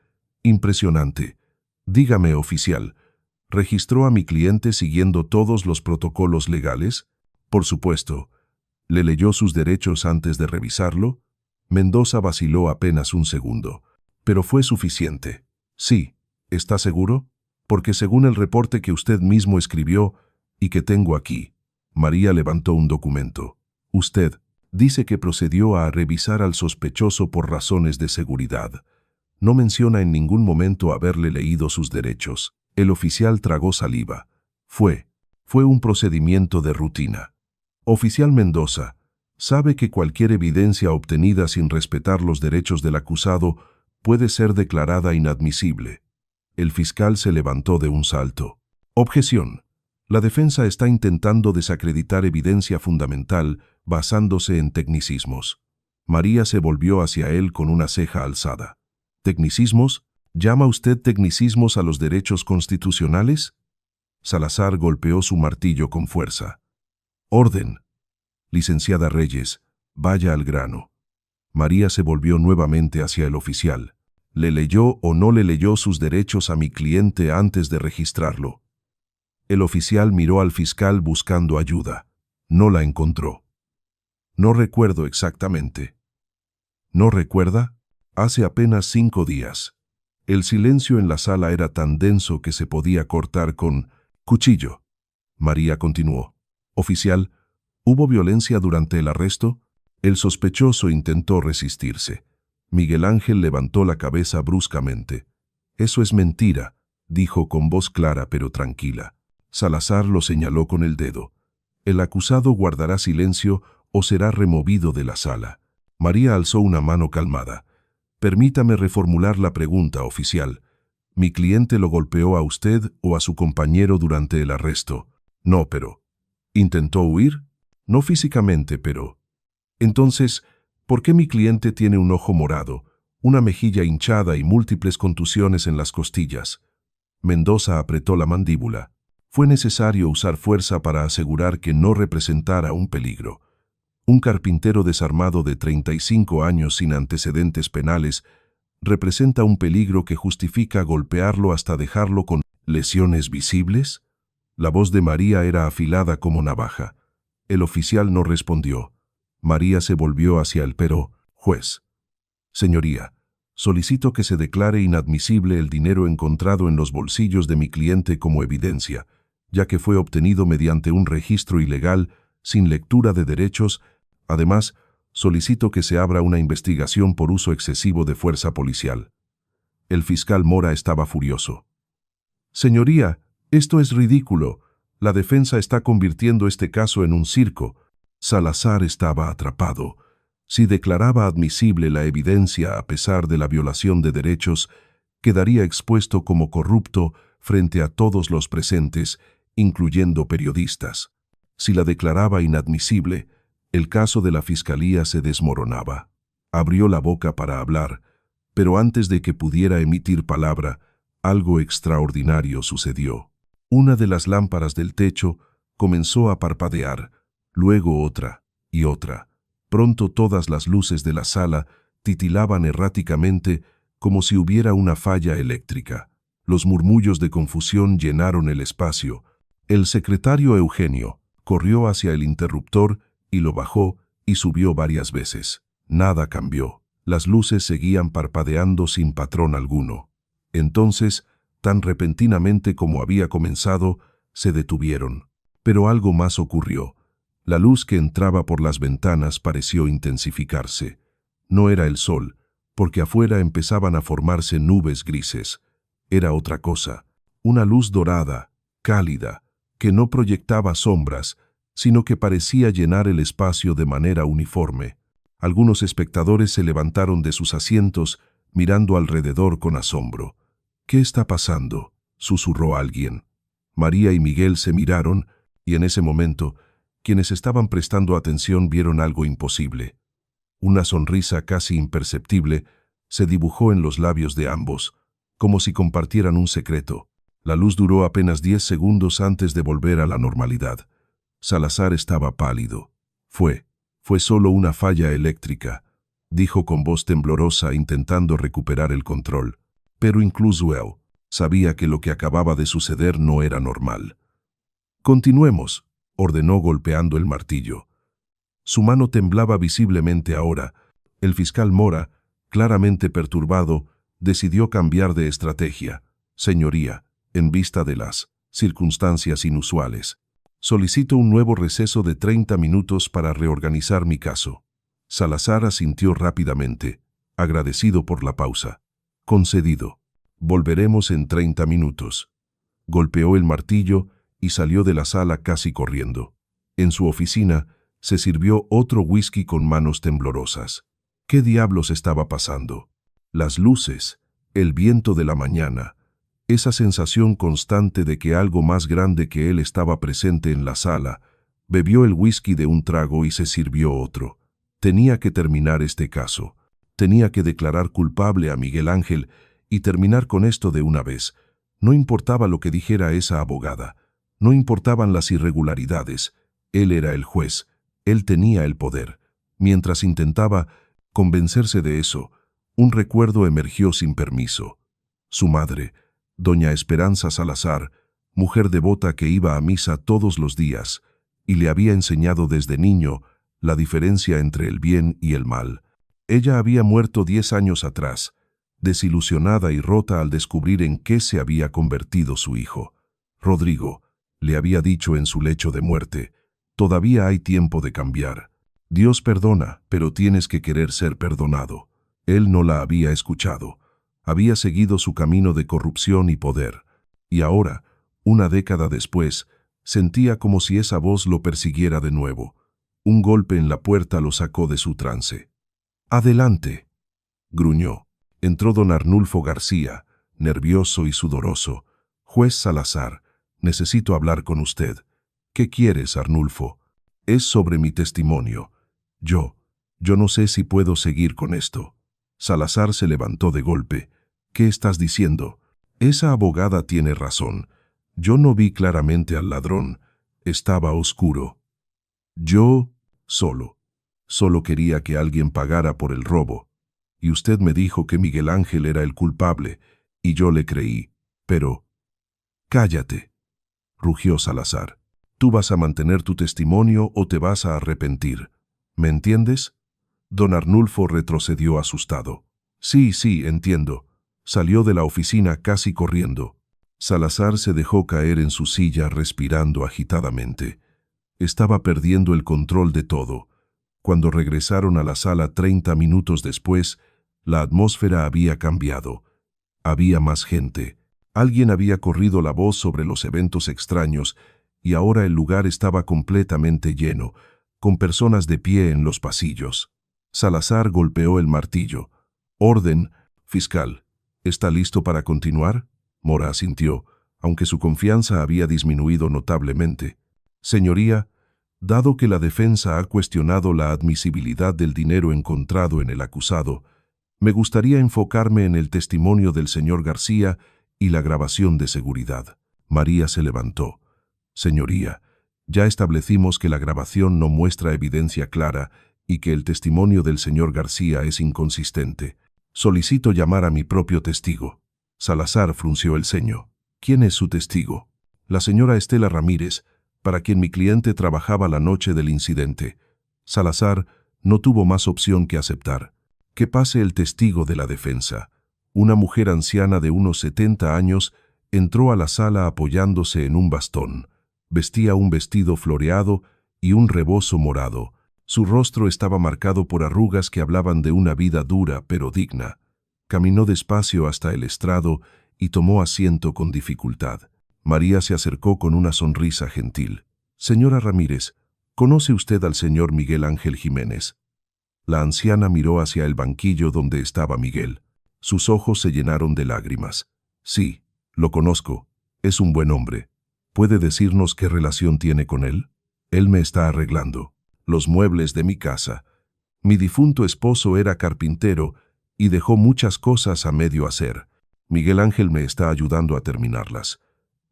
A: Impresionante. Dígame, oficial, ¿registró a mi cliente siguiendo todos los protocolos legales? Por supuesto. ¿Le leyó sus derechos antes de revisarlo? Mendoza vaciló apenas un segundo. Pero fue suficiente. Sí. ¿Está seguro? Porque según el reporte que usted mismo escribió y que tengo aquí, María levantó un documento. Usted dice que procedió a revisar al sospechoso por razones de seguridad. No menciona en ningún momento haberle leído sus derechos. El oficial tragó saliva. Fue un procedimiento de rutina. Oficial Mendoza, sabe que cualquier evidencia obtenida sin respetar los derechos del acusado puede ser declarada inadmisible. El fiscal se levantó de un salto. Objeción. La defensa está intentando desacreditar evidencia fundamental basándose en tecnicismos. María se volvió hacia él con una ceja alzada. ¿Tecnicismos? ¿Llama usted tecnicismos a los derechos constitucionales? Salazar golpeó su martillo con fuerza. Orden. Licenciada Reyes, vaya al grano. María se volvió nuevamente hacia el oficial. ¿Le leyó o no le leyó sus derechos a mi cliente antes de registrarlo? El oficial miró al fiscal buscando ayuda. No la encontró. No recuerdo exactamente. ¿No recuerda? Hace apenas 5 días. El silencio en la sala era tan denso que se podía cortar con cuchillo. María continuó. Oficial, ¿hubo violencia durante el arresto? El sospechoso intentó resistirse. Miguel Ángel levantó la cabeza bruscamente. Eso es mentira, dijo con voz clara pero tranquila. Salazar lo señaló con el dedo. El acusado guardará silencio o será removido de la sala. María alzó una mano calmada. Permítame reformular la pregunta, oficial. ¿Mi cliente lo golpeó a usted o a su compañero durante el arresto? No, pero... ¿intentó huir? No físicamente, pero... Entonces, ¿por qué mi cliente tiene un ojo morado, una mejilla hinchada y múltiples contusiones en las costillas? Mendoza apretó la mandíbula. Fue necesario usar fuerza para asegurar que no representara un peligro. Un carpintero desarmado de 35 años sin antecedentes penales representa un peligro que justifica golpearlo hasta dejarlo con lesiones visibles. La voz de María era afilada como navaja. El oficial no respondió. María se volvió hacia el juez. Señoría, solicito que se declare inadmisible el dinero encontrado en los bolsillos de mi cliente como evidencia, ya que fue obtenido mediante un registro ilegal, sin lectura de derechos. Además, solicito que se abra una investigación por uso excesivo de fuerza policial. El fiscal Mora estaba furioso. Señoría, esto es ridículo. La defensa está convirtiendo este caso en un circo. Salazar estaba atrapado. Si declaraba admisible la evidencia a pesar de la violación de derechos, quedaría expuesto como corrupto frente a todos los presentes, incluyendo periodistas. Si la declaraba inadmisible, el caso de la fiscalía se desmoronaba. Abrió la boca para hablar, pero antes de que pudiera emitir palabra, algo extraordinario sucedió. Una de las lámparas del techo comenzó a parpadear, luego otra y otra. Pronto todas las luces de la sala titilaban erráticamente como si hubiera una falla eléctrica. Los murmullos de confusión llenaron el espacio. El secretario Eugenio corrió hacia el interruptor y lo bajó y subió varias veces. Nada cambió. Las luces seguían parpadeando sin patrón alguno. Entonces, tan repentinamente como había comenzado, se detuvieron. Pero algo más ocurrió. La luz que entraba por las ventanas pareció intensificarse. No era el sol, porque afuera empezaban a formarse nubes grises. Era otra cosa, una luz dorada, cálida, que no proyectaba sombras, sino que parecía llenar el espacio de manera uniforme. Algunos espectadores se levantaron de sus asientos, mirando alrededor con asombro. «¿Qué está pasando?», susurró alguien. María y Miguel se miraron, y en ese momento, quienes estaban prestando atención vieron algo imposible. Una sonrisa casi imperceptible se dibujó en los labios de ambos, como si compartieran un secreto. La luz duró apenas 10 segundos antes de volver a la normalidad. Salazar estaba pálido. Fue solo una falla eléctrica», dijo con voz temblorosa intentando recuperar el control. Pero incluso él sabía que lo que acababa de suceder no era normal. «Continuemos», ordenó golpeando el martillo. Su mano temblaba visiblemente ahora. El fiscal Mora, claramente perturbado, decidió cambiar de estrategia. «Señoría, en vista de las circunstancias inusuales, solicito un nuevo receso de 30 minutos para reorganizar mi caso». Salazar asintió rápidamente, agradecido por la pausa. «Concedido. Volveremos en 30 minutos». Golpeó el martillo y salió de la sala casi corriendo. En su oficina se sirvió otro whisky con manos temblorosas. ¿Qué diablos estaba pasando? Las luces, el viento de la mañana, esa sensación constante de que algo más grande que él estaba presente en la sala. Bebió el whisky de un trago y se sirvió otro. Tenía que terminar este caso. Tenía que declarar culpable a Miguel Ángel y terminar con esto de una vez. No importaba lo que dijera esa abogada. No importaban las irregularidades. Él era el juez. Él tenía el poder. Mientras intentaba convencerse de eso, un recuerdo emergió sin permiso. Su madre, doña Esperanza Salazar, mujer devota que iba a misa todos los días, y le había enseñado desde niño la diferencia entre el bien y el mal. Ella había muerto 10 años atrás, desilusionada y rota al descubrir en qué se había convertido su hijo. Rodrigo le había dicho en su lecho de muerte: «Todavía hay tiempo de cambiar. Dios perdona, pero tienes que querer ser perdonado». Él no la había escuchado. Había seguido su camino de corrupción y poder. Y ahora, una década después, sentía como si esa voz lo persiguiera de nuevo. Un golpe en la puerta lo sacó de su trance. «Adelante», gruñó. Entró don Arnulfo García, nervioso y sudoroso. «Juez Salazar, necesito hablar con usted». «¿Qué quieres, Arnulfo?» «Es sobre mi testimonio. Yo no sé si puedo seguir con esto». Salazar se levantó de golpe. «¿Qué estás diciendo?» «Esa abogada tiene razón. Yo no vi claramente al ladrón. Estaba oscuro. Yo solo quería que alguien pagara por el robo. Y usted me dijo que Miguel Ángel era el culpable, y yo le creí. Pero...» «Cállate», rugió Salazar. «Tú vas a mantener tu testimonio o te vas a arrepentir. ¿Me entiendes?» Don Arnulfo retrocedió asustado. Sí, entiendo». Salió de la oficina casi corriendo. Salazar se dejó caer en su silla respirando agitadamente. Estaba perdiendo el control de todo. Cuando regresaron a la sala 30 minutos después, la atmósfera había cambiado. Había más gente. Alguien había corrido la voz sobre los eventos extraños y ahora el lugar estaba completamente lleno, con personas de pie en los pasillos. Salazar golpeó el martillo. «Orden, fiscal. ¿Está listo para continuar?» Mora asintió, aunque su confianza había disminuido notablemente. «Señoría, dado que la defensa ha cuestionado la admisibilidad del dinero encontrado en el acusado, me gustaría enfocarme en el testimonio del señor García y la grabación de seguridad». María se levantó. «Señoría, ya establecimos que la grabación no muestra evidencia clara y que el testimonio del señor García es inconsistente. Solicito llamar a mi propio testigo». Salazar frunció el ceño. «¿Quién es su testigo?» «La señora Estela Ramírez, para quien mi cliente trabajaba la noche del incidente». Salazar no tuvo más opción que aceptar. «Que pase el testigo de la defensa». Una mujer anciana de unos 70 años entró a la sala apoyándose en un bastón. Vestía un vestido floreado y un rebozo morado. Su rostro estaba marcado por arrugas que hablaban de una vida dura pero digna. Caminó despacio hasta el estrado y tomó asiento con dificultad. María se acercó con una sonrisa gentil. «Señora Ramírez, ¿conoce usted al señor Miguel Ángel Jiménez?» La anciana miró hacia el banquillo donde estaba Miguel. Sus ojos se llenaron de lágrimas. «Sí, lo conozco. Es un buen hombre. ¿Puede decirnos qué relación tiene con él? Él me está arreglando los muebles de mi casa. Mi difunto esposo era carpintero y dejó muchas cosas a medio hacer. Miguel Ángel me está ayudando a terminarlas.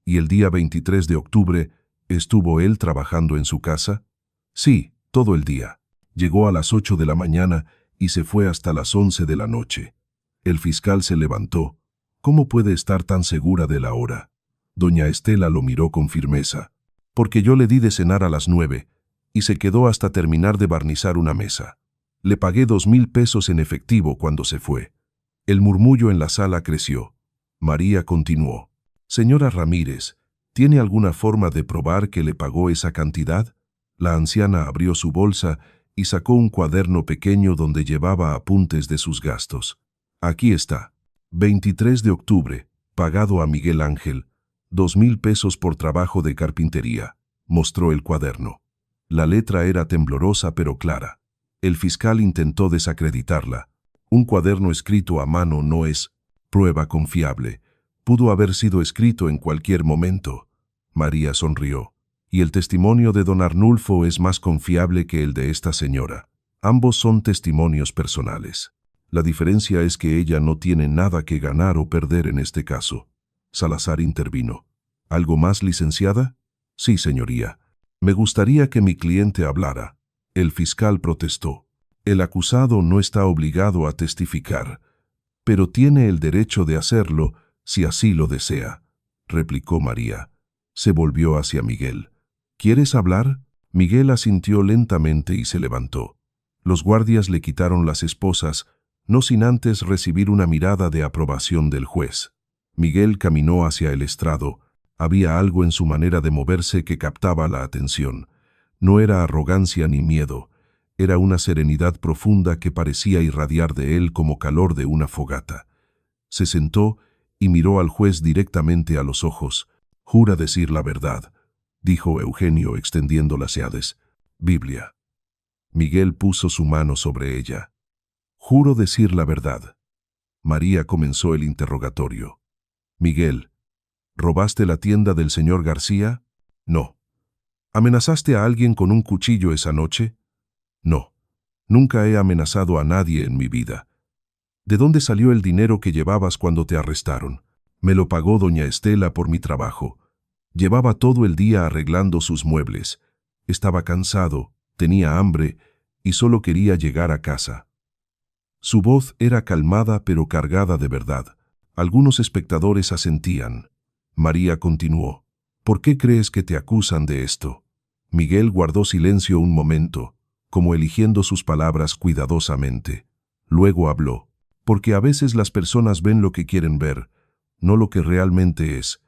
A: ¿Y el día 23 de octubre estuvo él trabajando en su casa?» «Sí, todo el día. Llegó a las 8 de la mañana y se fue hasta las 11 de la noche». El fiscal se levantó. «¿Cómo puede estar tan segura de la hora?» Doña Estela lo miró con firmeza. «Porque yo le di de cenar a las 9 y se quedó hasta terminar de barnizar una mesa. Le pagué 2,000 pesos en efectivo cuando se fue». El murmullo en la sala creció. María continuó. «Señora Ramírez, ¿tiene alguna forma de probar que le pagó esa cantidad?» La anciana abrió su bolsa y sacó un cuaderno pequeño donde llevaba apuntes de sus gastos. «Aquí está. 23 de octubre, pagado a Miguel Ángel, 2,000 pesos por trabajo de carpintería», mostró el cuaderno. La letra era temblorosa pero clara. El fiscal intentó desacreditarla. «Un cuaderno escrito a mano no es prueba confiable. Pudo haber sido escrito en cualquier momento». María sonrió. «Y el testimonio de don Arnulfo es más confiable que el de esta señora. Ambos son testimonios personales. La diferencia es que ella no tiene nada que ganar o perder en este caso». Salazar intervino. «¿Algo más, licenciada?» «Sí, señoría. Me gustaría que mi cliente hablara». El fiscal protestó. «El acusado no está obligado a testificar, pero tiene el derecho de hacerlo si así lo desea», replicó María. Se volvió hacia Miguel. «¿Quieres hablar?» Miguel asintió lentamente y se levantó. Los guardias le quitaron las esposas, no sin antes recibir una mirada de aprobación del juez. Miguel caminó hacia el estrado. Había algo en su manera de moverse que captaba la atención. No era arrogancia ni miedo. Era una serenidad profunda que parecía irradiar de él como calor de una fogata. Se sentó y miró al juez directamente a los ojos. «Jura decir la verdad», dijo Eugenio extendiendo las llaves. «Biblia». Miguel puso su mano sobre ella. «Juro decir la verdad». María comenzó el interrogatorio. «Miguel, ¿robaste la tienda del señor García?» «No». ¿Amenazaste a alguien con un cuchillo esa noche?» «No. Nunca he amenazado a nadie en mi vida». «¿De dónde salió el dinero que llevabas cuando te arrestaron?» «Me lo pagó doña Estela por mi trabajo. Llevaba todo el día arreglando sus muebles. Estaba cansado, tenía hambre y solo quería llegar a casa». Su voz era calmada pero cargada de verdad. Algunos espectadores asentían. María continuó. «¿Por qué crees que te acusan de esto?» Miguel guardó silencio un momento, como eligiendo sus palabras cuidadosamente. Luego habló. «Porque a veces las personas ven lo que quieren ver, no lo que realmente es,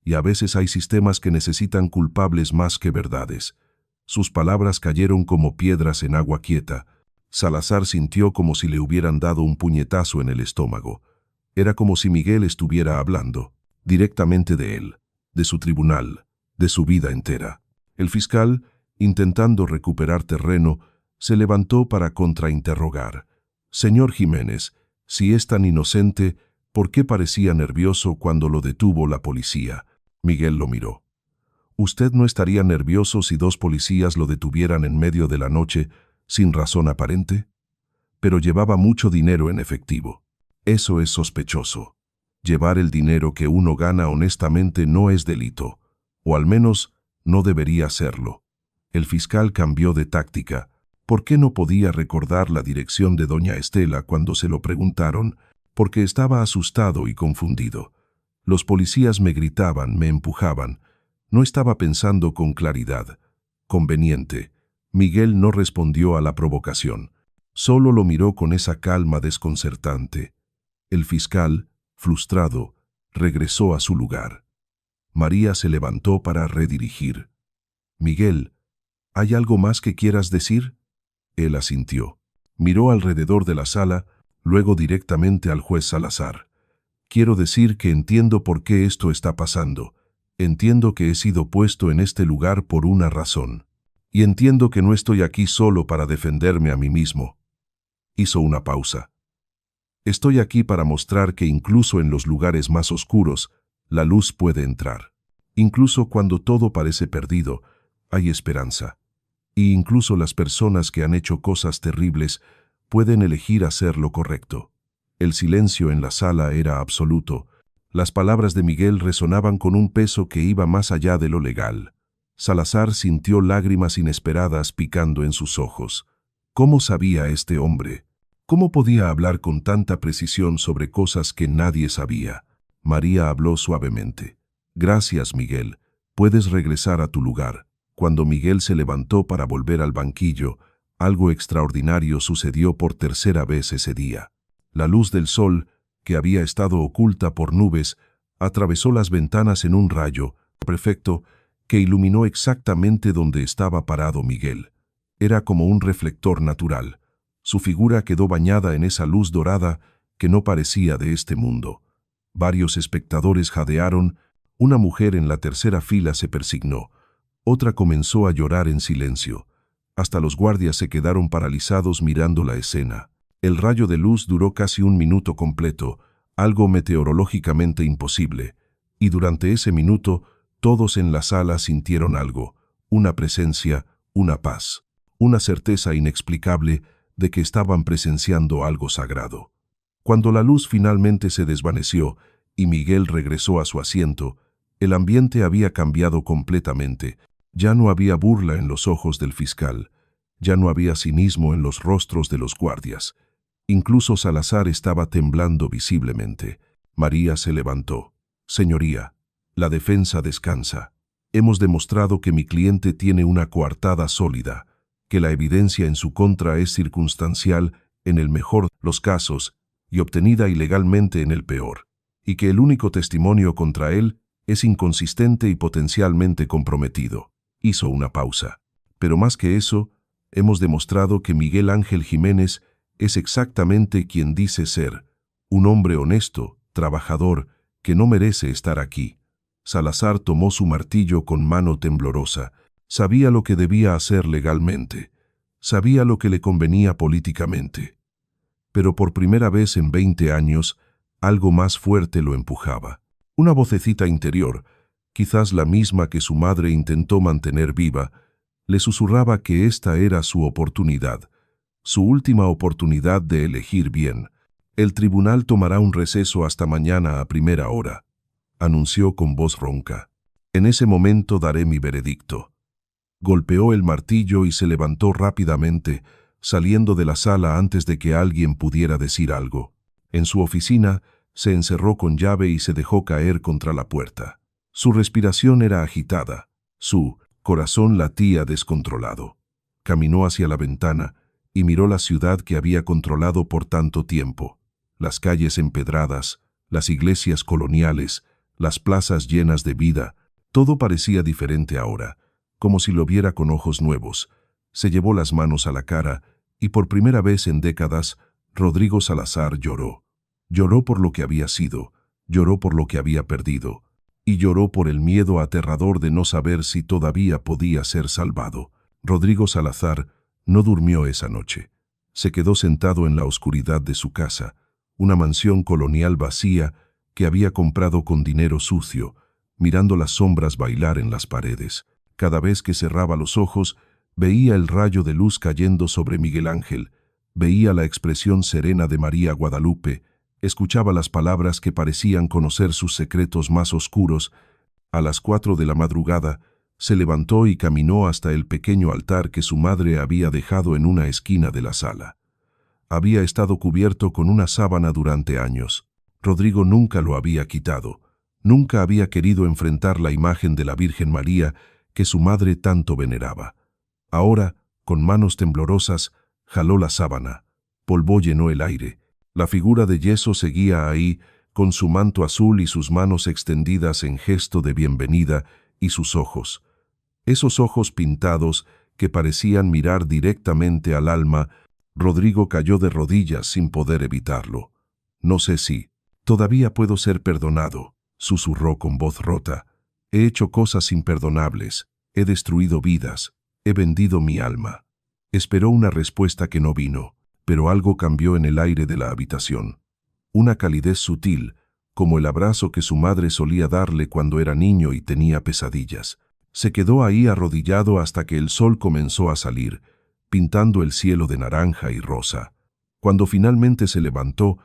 A: y a veces hay sistemas que necesitan culpables más que verdades». Sus palabras cayeron como piedras en agua quieta. Salazar sintió como si le hubieran dado un puñetazo en el estómago. Era como si Miguel estuviera hablando, directamente de él, de su tribunal, de su vida entera. El fiscal, intentando recuperar terreno, se levantó para contrainterrogar. «Señor Jiménez, si es tan inocente, ¿por qué parecía nervioso cuando lo detuvo la policía?» Miguel lo miró. «¿Usted no estaría nervioso si 2 policías lo detuvieran en medio de la noche sin razón aparente?» «Pero llevaba mucho dinero en efectivo. Eso es sospechoso. Llevar el dinero que uno gana honestamente no es delito, o al menos no debería serlo». El fiscal cambió de táctica. ¿Por qué no podía recordar la dirección de doña Estela cuando se lo preguntaron? Porque estaba asustado y confundido. Los policías me gritaban, me empujaban. No estaba pensando con claridad. «Conveniente». Miguel no respondió a la provocación. Solo lo miró con esa calma desconcertante. El fiscal, frustrado, regresó a su lugar. María se levantó para redirigir. «Miguel, ¿Hay algo más que quieras decir? Él asintió. Miró alrededor de la sala, luego directamente al juez Salazar. Quiero decir que entiendo por qué esto está pasando. Entiendo que he sido puesto en este lugar por una razón. Y entiendo que no estoy aquí solo para defenderme a mí mismo. Hizo una pausa. Estoy aquí para mostrar que incluso en los lugares más oscuros, la luz puede entrar. Incluso cuando todo parece perdido, hay esperanza. Y incluso las personas que han hecho cosas terribles pueden elegir hacer lo correcto. El silencio en la sala era absoluto. Las palabras de Miguel resonaban con un peso que iba más allá de lo legal. Salazar sintió lágrimas inesperadas picando en sus ojos. ¿Cómo sabía este hombre? ¿Cómo podía hablar con tanta precisión sobre cosas que nadie sabía? María habló suavemente. Gracias, Miguel. Puedes regresar a tu lugar. Cuando Miguel se levantó para volver al banquillo, algo extraordinario sucedió por tercera vez ese día. La luz del sol, que había estado oculta por nubes, atravesó las ventanas en un rayo perfecto que iluminó exactamente donde estaba parado Miguel. Era como un reflector natural. Su figura quedó bañada en esa luz dorada que no parecía de este mundo. Varios espectadores jadearon, una mujer en la tercera fila se persignó, otra comenzó a llorar en silencio. Hasta los guardias se quedaron paralizados mirando la escena. El rayo de luz duró casi un minuto completo, algo meteorológicamente imposible, y durante ese minuto todos en la sala sintieron algo, una presencia, una paz, una certeza inexplicable de que estaban presenciando algo sagrado. Cuando la luz finalmente se desvaneció y Miguel regresó a su asiento, el ambiente había cambiado completamente. Ya no había burla en los ojos del fiscal, ya no había cinismo en los rostros de los guardias. Incluso Salazar estaba temblando visiblemente. María se levantó. Señoría, la defensa descansa. Hemos demostrado que mi cliente tiene una coartada sólida, que la evidencia en su contra es circunstancial en el mejor de los casos y obtenida ilegalmente en el peor, y que el único testimonio contra él es inconsistente y potencialmente comprometido. Hizo una pausa. Pero más que eso, hemos demostrado que Miguel Ángel Jiménez es exactamente quien dice ser, un hombre honesto, trabajador, que no merece estar aquí. Salazar tomó su martillo con mano temblorosa. Sabía lo que debía hacer legalmente. Sabía lo que le convenía políticamente. Pero por primera vez en 20 años, algo más fuerte lo empujaba. Una vocecita interior, quizás la misma que su madre intentó mantener viva, le susurraba que esta era su oportunidad, su última oportunidad de elegir bien. El tribunal tomará un receso hasta mañana a primera hora, anunció con voz ronca. En ese momento daré mi veredicto. Golpeó el martillo y se levantó rápidamente, saliendo de la sala antes de que alguien pudiera decir algo. En su oficina, se encerró con llave y se dejó caer contra la puerta. Su respiración era agitada, su corazón latía descontrolado. Caminó hacia la ventana y miró la ciudad que había controlado por tanto tiempo, las calles empedradas, las iglesias coloniales, las plazas llenas de vida. Todo parecía diferente ahora, como si lo viera con ojos nuevos. Se llevó las manos a la cara y por primera vez en décadas, Rodrigo Salazar lloró. Lloró por lo que había sido, lloró por lo que había perdido, y lloró por el miedo aterrador de no saber si todavía podía ser salvado. Rodrigo Salazar no durmió esa noche. Se quedó sentado en la oscuridad de su casa, una mansión colonial vacía que había comprado con dinero sucio, mirando las sombras bailar en las paredes. Cada vez que cerraba los ojos, veía el rayo de luz cayendo sobre Miguel Ángel, veía la expresión serena de María Guadalupe, escuchaba las palabras que parecían conocer sus secretos más oscuros. A las 4 de la madrugada, se levantó y caminó hasta el pequeño altar que su madre había dejado en una esquina de la sala. Había estado cubierto con una sábana durante años. Rodrigo nunca lo había quitado. Nunca había querido enfrentar la imagen de la Virgen María que su madre tanto veneraba. Ahora, con manos temblorosas, jaló la sábana. Polvo llenó el aire. La figura de yeso seguía ahí, con su manto azul y sus manos extendidas en gesto de bienvenida, y sus ojos. Esos ojos pintados que parecían mirar directamente al alma, Rodrigo cayó de rodillas sin poder evitarlo. «No sé si todavía puedo ser perdonado», susurró con voz rota. «He hecho cosas imperdonables, he destruido vidas, he vendido mi alma». Esperó una respuesta que no vino, pero algo cambió en el aire de la habitación. Una calidez sutil, como el abrazo que su madre solía darle cuando era niño y tenía pesadillas. Se quedó ahí arrodillado hasta que el sol comenzó a salir, pintando el cielo de naranja y rosa. Cuando finalmente se levantó,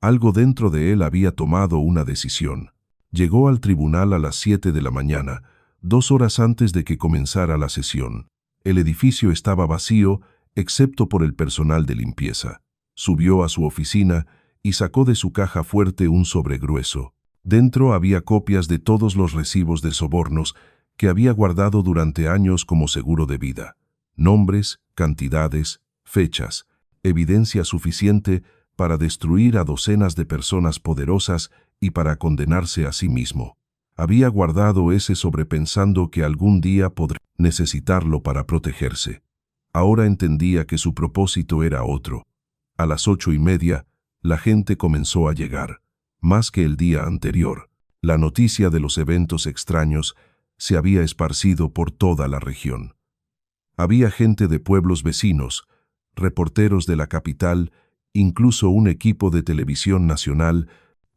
A: algo dentro de él había tomado una decisión. Llegó al tribunal a las 7 de la mañana, 2 horas antes de que comenzara la sesión. El edificio estaba vacío, excepto por el personal de limpieza. Subió a su oficina y sacó de su caja fuerte un sobre grueso. Dentro había copias de todos los recibos de sobornos que había guardado durante años como seguro de vida. Nombres, cantidades, fechas, evidencia suficiente para destruir a docenas de personas poderosas y para condenarse a sí mismo. Había guardado ese sobre pensando que algún día podría necesitarlo para protegerse. Ahora entendía que su propósito era otro. A las 8:30, la gente comenzó a llegar. Más que el día anterior, la noticia de los eventos extraños se había esparcido por toda la región. Había gente de pueblos vecinos, reporteros de la capital, incluso un equipo de televisión nacional.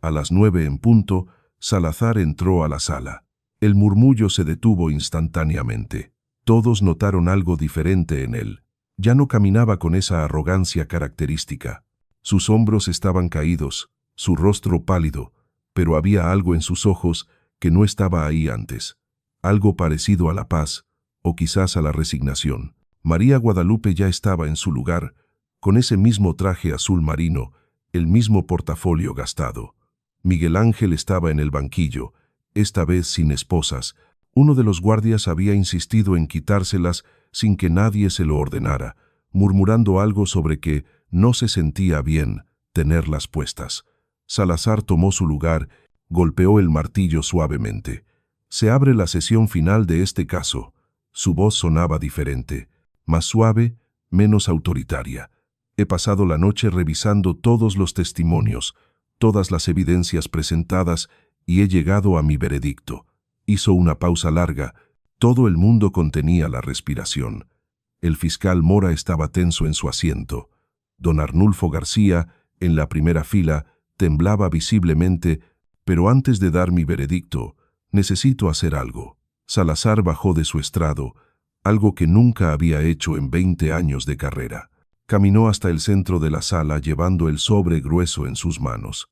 A: A las 9 en punto, Salazar entró a la sala. El murmullo se detuvo instantáneamente. Todos notaron algo diferente en él. Ya no caminaba con esa arrogancia característica. Sus hombros estaban caídos, su rostro pálido, pero había algo en sus ojos que no estaba ahí antes. Algo parecido a la paz, o quizás a la resignación. María Guadalupe ya estaba en su lugar, con ese mismo traje azul marino, el mismo portafolio gastado. Miguel Ángel estaba en el banquillo, esta vez sin esposas. Uno de los guardias había insistido en quitárselas sin que nadie se lo ordenara, murmurando algo sobre que no se sentía bien tenerlas puestas. Salazar tomó su lugar, golpeó el martillo suavemente. Se abre la sesión final de este caso. Su voz sonaba diferente, más suave, menos autoritaria. He pasado la noche revisando todos los testimonios, todas las evidencias presentadas, y he llegado a mi veredicto. Hizo una pausa larga. Todo el mundo contenía la respiración. El fiscal Mora estaba tenso en su asiento. Don Arnulfo García, en la primera fila, temblaba visiblemente, pero antes de dar mi veredicto, necesito hacer algo. Salazar bajó de su estrado, algo que nunca había hecho en 20 años de carrera. Caminó hasta el centro de la sala llevando el sobre grueso en sus manos.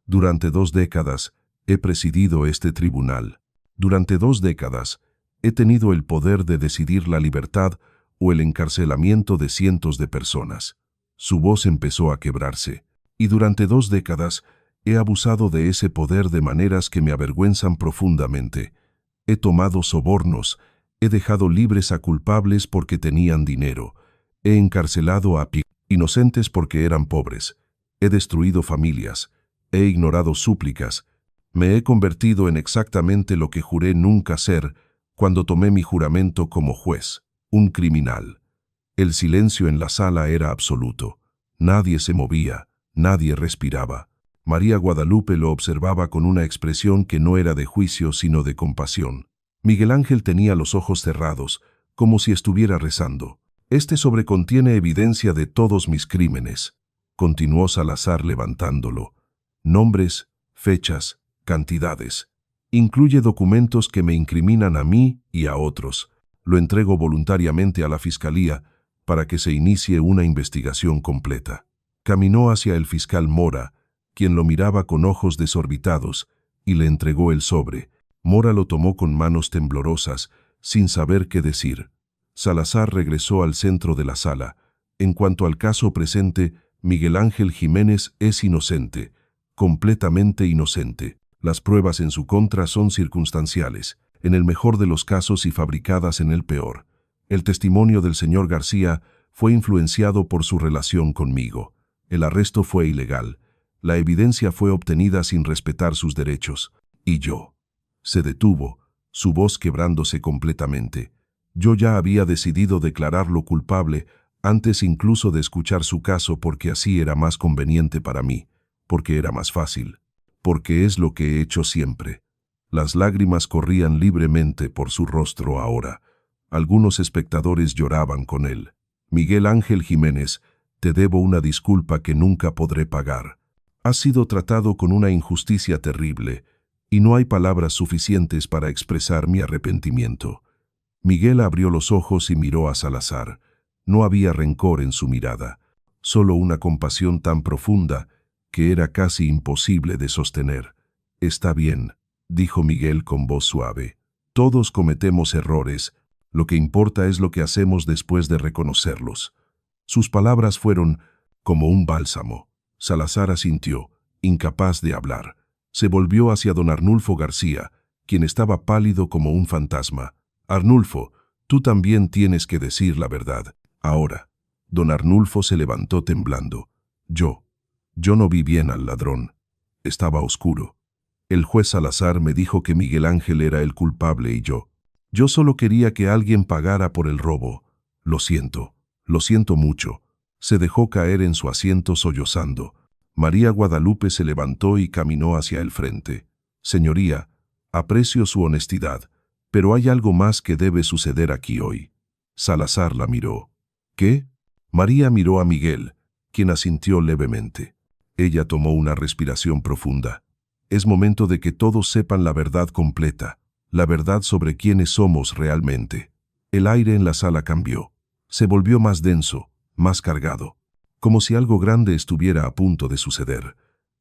A: Durante 2 décadas he presidido este tribunal. Durante 2 décadas he tenido el poder de decidir la libertad o el encarcelamiento de cientos de personas. Su voz empezó a quebrarse, y durante 2 décadas he abusado de ese poder de maneras que me avergüenzan profundamente. He tomado sobornos, he dejado libres a culpables porque tenían dinero, he encarcelado a inocentes porque eran pobres, he destruido familias, he ignorado súplicas, me he convertido en exactamente lo que juré nunca ser cuando tomé mi juramento como juez, un criminal. El silencio en la sala era absoluto. Nadie se movía, nadie respiraba. María Guadalupe lo observaba con una expresión que no era de juicio sino de compasión. Miguel Ángel tenía los ojos cerrados, como si estuviera rezando. Este sobre contiene evidencia de todos mis crímenes, continuó Salazar levantándolo. Nombres, fechas, cantidades. Incluye documentos que me incriminan a mí y a otros. Lo entrego voluntariamente a la Fiscalía para que se inicie una investigación completa. Caminó hacia el fiscal Mora, quien lo miraba con ojos desorbitados, y le entregó el sobre. Mora lo tomó con manos temblorosas, sin saber qué decir. Salazar regresó al centro de la sala. En cuanto al caso presente, Miguel Ángel Jiménez es inocente, completamente inocente. Las pruebas en su contra son circunstanciales, en el mejor de los casos y fabricadas en el peor. El testimonio del señor García fue influenciado por su relación conmigo. El arresto fue ilegal. La evidencia fue obtenida sin respetar sus derechos. Y yo. Se detuvo, su voz quebrándose completamente. Yo ya había decidido declararlo culpable antes incluso de escuchar su caso porque así era más conveniente para mí, porque era más fácil, porque es lo que he hecho siempre. Las lágrimas corrían libremente por su rostro ahora. Algunos espectadores lloraban con él. Miguel Ángel Jiménez, te debo una disculpa que nunca podré pagar. Has sido tratado con una injusticia terrible, y no hay palabras suficientes para expresar mi arrepentimiento. Miguel abrió los ojos y miró a Salazar. No había rencor en su mirada, solo una compasión tan profunda que era casi imposible de sostener. Está bien, dijo Miguel con voz suave. Todos cometemos errores, lo que importa es lo que hacemos después de reconocerlos. Sus palabras fueron como un bálsamo. Salazar asintió, incapaz de hablar. Se volvió hacia don Arnulfo García, quien estaba pálido como un fantasma. Arnulfo, tú también tienes que decir la verdad. Ahora. Don Arnulfo se levantó temblando. Yo no vi bien al ladrón. Estaba oscuro. El juez Salazar me dijo que Miguel Ángel era el culpable y yo solo quería que alguien pagara por el robo. Lo siento mucho. Se dejó caer en su asiento sollozando. María Guadalupe se levantó y caminó hacia el frente. Señoría, aprecio su honestidad, pero hay algo más que debe suceder aquí hoy. Salazar la miró. ¿Qué? María miró a Miguel, quien asintió levemente. Ella tomó una respiración profunda. Es momento de que todos sepan la verdad completa, la verdad sobre quiénes somos realmente. El aire en la sala cambió. Se volvió más denso, más cargado, como si algo grande estuviera a punto de suceder.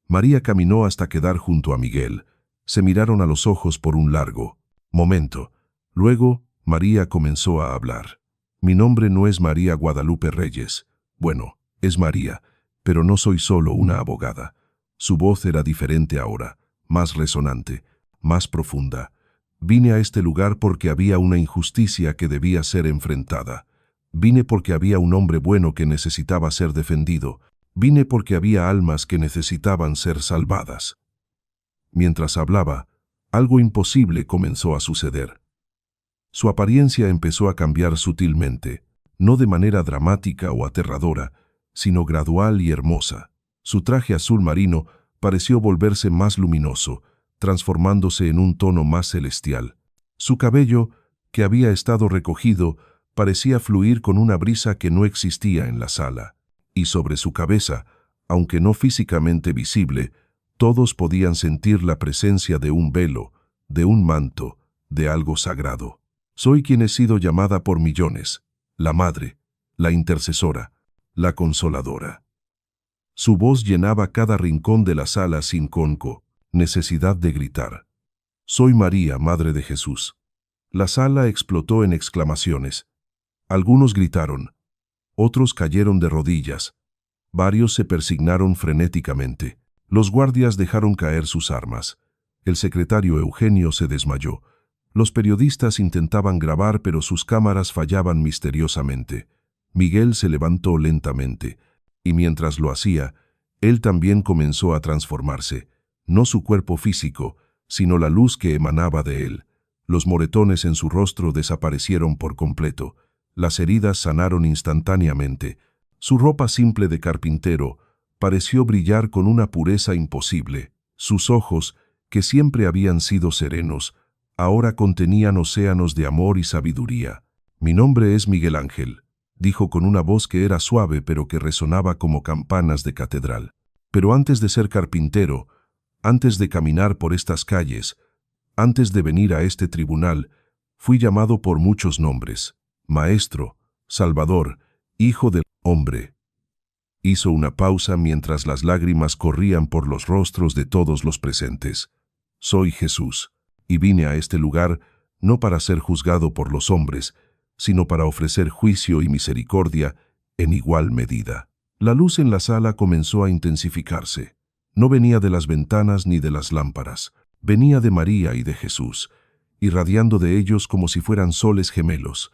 A: María caminó hasta quedar junto a Miguel. Se miraron a los ojos por un largo momento. Luego, María comenzó a hablar. Mi nombre no es María Guadalupe Reyes. Bueno, es María, pero no soy solo una abogada. Su voz era diferente ahora, más resonante, más profunda. Vine a este lugar porque había una injusticia que debía ser enfrentada. Vine porque había un hombre bueno que necesitaba ser defendido. Vine porque había almas que necesitaban ser salvadas. Mientras hablaba, algo imposible comenzó a suceder. Su apariencia empezó a cambiar sutilmente, no de manera dramática o aterradora, sino gradual y hermosa. Su traje azul marino pareció volverse más luminoso, transformándose en un tono más celestial. Su cabello, que había estado recogido, parecía fluir con una brisa que no existía en la sala. Y sobre su cabeza, aunque no físicamente visible, todos podían sentir la presencia de un velo, de un manto, de algo sagrado. Soy quien he sido llamada por millones, la madre, la intercesora, la consoladora. Su voz llenaba cada rincón de la sala sin necesidad de gritar. Soy María, Madre de Jesús. La sala explotó en exclamaciones. Algunos gritaron, otros cayeron de rodillas. Varios se persignaron frenéticamente. Los guardias dejaron caer sus armas. El secretario Eugenio se desmayó. Los periodistas intentaban grabar, pero sus cámaras fallaban misteriosamente. Miguel se levantó lentamente, y mientras lo hacía, él también comenzó a transformarse, no su cuerpo físico, sino la luz que emanaba de él. Los moretones en su rostro desaparecieron por completo. Las heridas sanaron instantáneamente. Su ropa simple de carpintero pareció brillar con una pureza imposible. Sus ojos, que siempre habían sido serenos, ahora contenían océanos de amor y sabiduría. Mi nombre es Miguel Ángel, dijo con una voz que era suave pero que resonaba como campanas de catedral. Pero antes de ser carpintero, antes de caminar por estas calles, antes de venir a este tribunal, fui llamado por muchos nombres. Maestro, Salvador, Hijo del Hombre. Hizo una pausa mientras las lágrimas corrían por los rostros de todos los presentes. Soy Jesús, y vine a este lugar no para ser juzgado por los hombres, sino para ofrecer juicio y misericordia en igual medida. La luz en la sala comenzó a intensificarse. No venía de las ventanas ni de las lámparas, venía de María y de Jesús, irradiando de ellos como si fueran soles gemelos.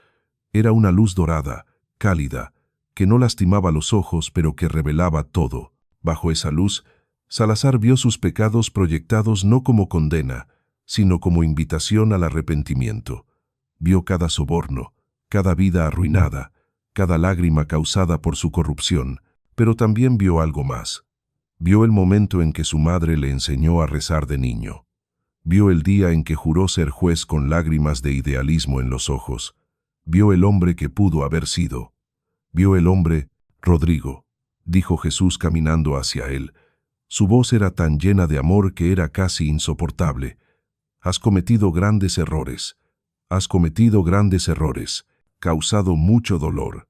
A: Era una luz dorada, cálida, que no lastimaba los ojos pero que revelaba todo. Bajo esa luz, Salazar vio sus pecados proyectados no como condena, sino como invitación al arrepentimiento. Vio cada soborno, cada vida arruinada, cada lágrima causada por su corrupción, pero también vio algo más. Vio el momento en que su madre le enseñó a rezar de niño. Vio el día en que juró ser juez con lágrimas de idealismo en los ojos. Vio el hombre que pudo haber sido. Vio el hombre, Rodrigo, dijo Jesús caminando hacia él. Su voz era tan llena de amor que era casi insoportable. Has cometido grandes errores. Has cometido grandes errores, causado mucho dolor.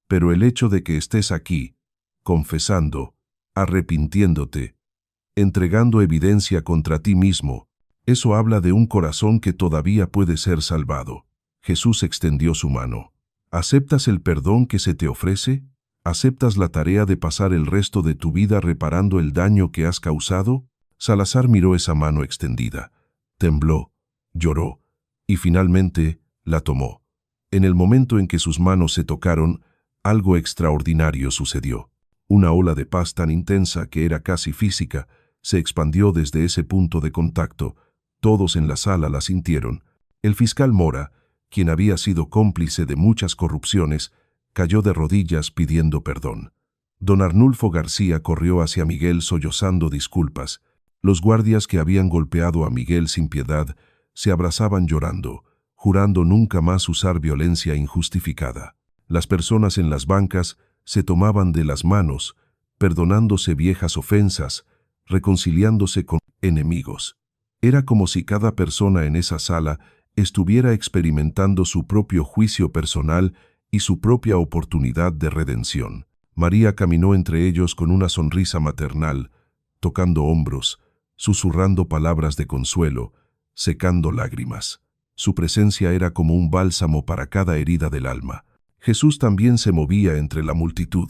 A: Pero el hecho de que estés aquí, confesando, arrepintiéndote, entregando evidencia contra ti mismo, eso habla de un corazón que todavía puede ser salvado. Jesús extendió su mano. ¿Aceptas el perdón que se te ofrece? ¿Aceptas la tarea de pasar el resto de tu vida reparando el daño que has causado? Salazar miró esa mano extendida. Tembló, lloró, y finalmente la tomó. En el momento en que sus manos se tocaron, algo extraordinario sucedió. Una ola de paz tan intensa que era casi física se expandió desde ese punto de contacto. Todos en la sala la sintieron. El fiscal Mora, quien había sido cómplice de muchas corrupciones, cayó de rodillas pidiendo perdón. Don Arnulfo García corrió hacia Miguel sollozando disculpas. Los guardias que habían golpeado a Miguel sin piedad se abrazaban llorando, jurando nunca más usar violencia injustificada. Las personas en las bancas se tomaban de las manos, perdonándose viejas ofensas, reconciliándose con enemigos. Era como si cada persona en esa sala estuviera experimentando su propio juicio personal y su propia oportunidad de redención. María caminó entre ellos con una sonrisa maternal, tocando hombros, susurrando palabras de consuelo, secando lágrimas. Su presencia era como un bálsamo para cada herida del alma. Jesús también se movía entre la multitud,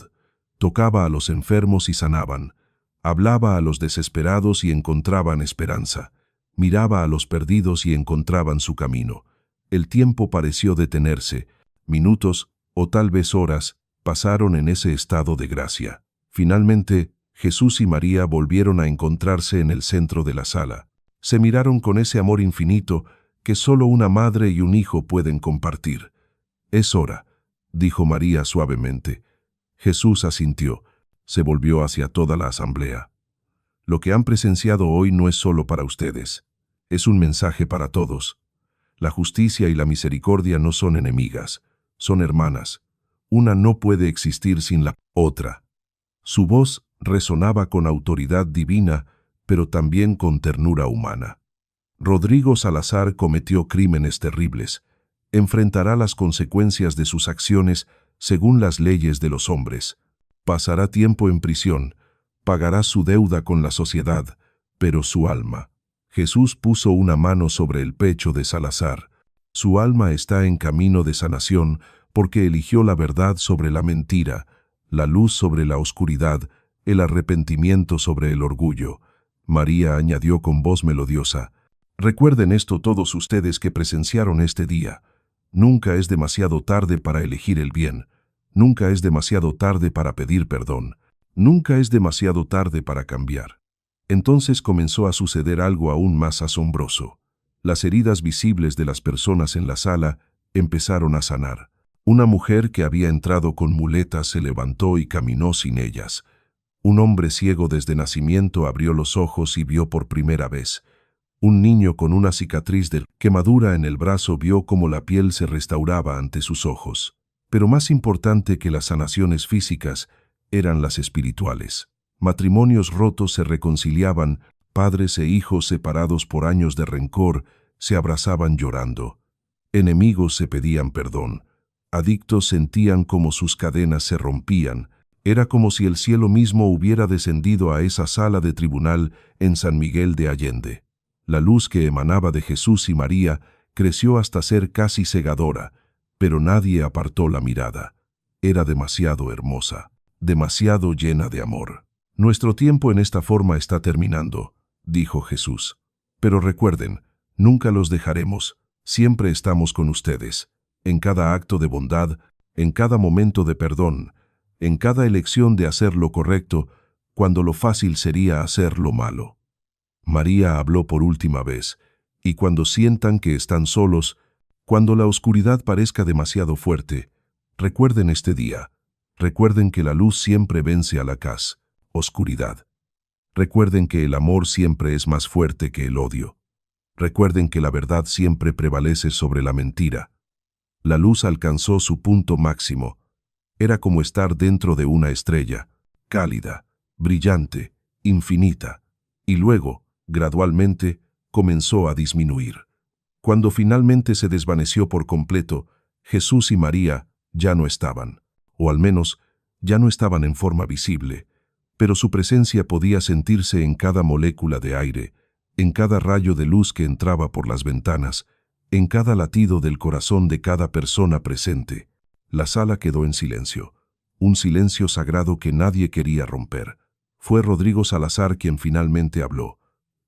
A: tocaba a los enfermos y sanaban, hablaba a los desesperados y encontraban esperanza, miraba a los perdidos y encontraban su camino. El tiempo pareció detenerse, minutos, o tal vez horas, pasaron en ese estado de gracia. Finalmente, Jesús y María volvieron a encontrarse en el centro de la sala. Se miraron con ese amor infinito que solo una madre y un hijo pueden compartir. «Es hora», dijo María suavemente. Jesús asintió. Se volvió hacia toda la asamblea. «Lo que han presenciado hoy no es solo para ustedes. Es un mensaje para todos. La justicia y la misericordia no son enemigas, son hermanas. Una no puede existir sin la otra». Su voz resonaba con autoridad divina, pero también con ternura humana. Rodrigo Salazar cometió crímenes terribles. Enfrentará las consecuencias de sus acciones según las leyes de los hombres. Pasará tiempo en prisión, pagará su deuda con la sociedad, pero su alma. Jesús puso una mano sobre el pecho de Salazar. Su alma está en camino de sanación porque eligió la verdad sobre la mentira, la luz sobre la oscuridad, el arrepentimiento sobre el orgullo. María añadió con voz melodiosa: «Recuerden esto todos ustedes que presenciaron este día. Nunca es demasiado tarde para elegir el bien. Nunca es demasiado tarde para pedir perdón. Nunca es demasiado tarde para cambiar». Entonces comenzó a suceder algo aún más asombroso. Las heridas visibles de las personas en la sala empezaron a sanar. Una mujer que había entrado con muletas se levantó y caminó sin ellas. Un hombre ciego desde nacimiento abrió los ojos y vio por primera vez. Un niño con una cicatriz de quemadura en el brazo vio cómo la piel se restauraba ante sus ojos. Pero más importante que las sanaciones físicas eran las espirituales. Matrimonios rotos se reconciliaban, padres e hijos separados por años de rencor se abrazaban llorando. Enemigos se pedían perdón. Adictos sentían como sus cadenas se rompían. Era como si el cielo mismo hubiera descendido a esa sala de tribunal en San Miguel de Allende. La luz que emanaba de Jesús y María creció hasta ser casi cegadora, pero nadie apartó la mirada. Era demasiado hermosa, demasiado llena de amor. «Nuestro tiempo en esta forma está terminando», dijo Jesús. «Pero recuerden, nunca los dejaremos, siempre estamos con ustedes, en cada acto de bondad, en cada momento de perdón, en cada elección de hacer lo correcto, cuando lo fácil sería hacer lo malo». María habló por última vez, y cuando sientan que están solos, Cuando la oscuridad parezca demasiado fuerte, recuerden este día. Recuerden que la luz siempre vence a la oscuridad. Recuerden que el amor siempre es más fuerte que el odio. Recuerden que la verdad siempre prevalece sobre la mentira. La luz alcanzó su punto máximo. Era como estar dentro de una estrella, cálida, brillante, infinita, y luego, gradualmente, comenzó a disminuir. Cuando finalmente se desvaneció por completo, Jesús y María ya no estaban, o al menos, ya no estaban en forma visible, pero su presencia podía sentirse en cada molécula de aire, en cada rayo de luz que entraba por las ventanas, en cada latido del corazón de cada persona presente. La sala quedó en silencio, un silencio sagrado que nadie quería romper. Fue Rodrigo Salazar quien finalmente habló.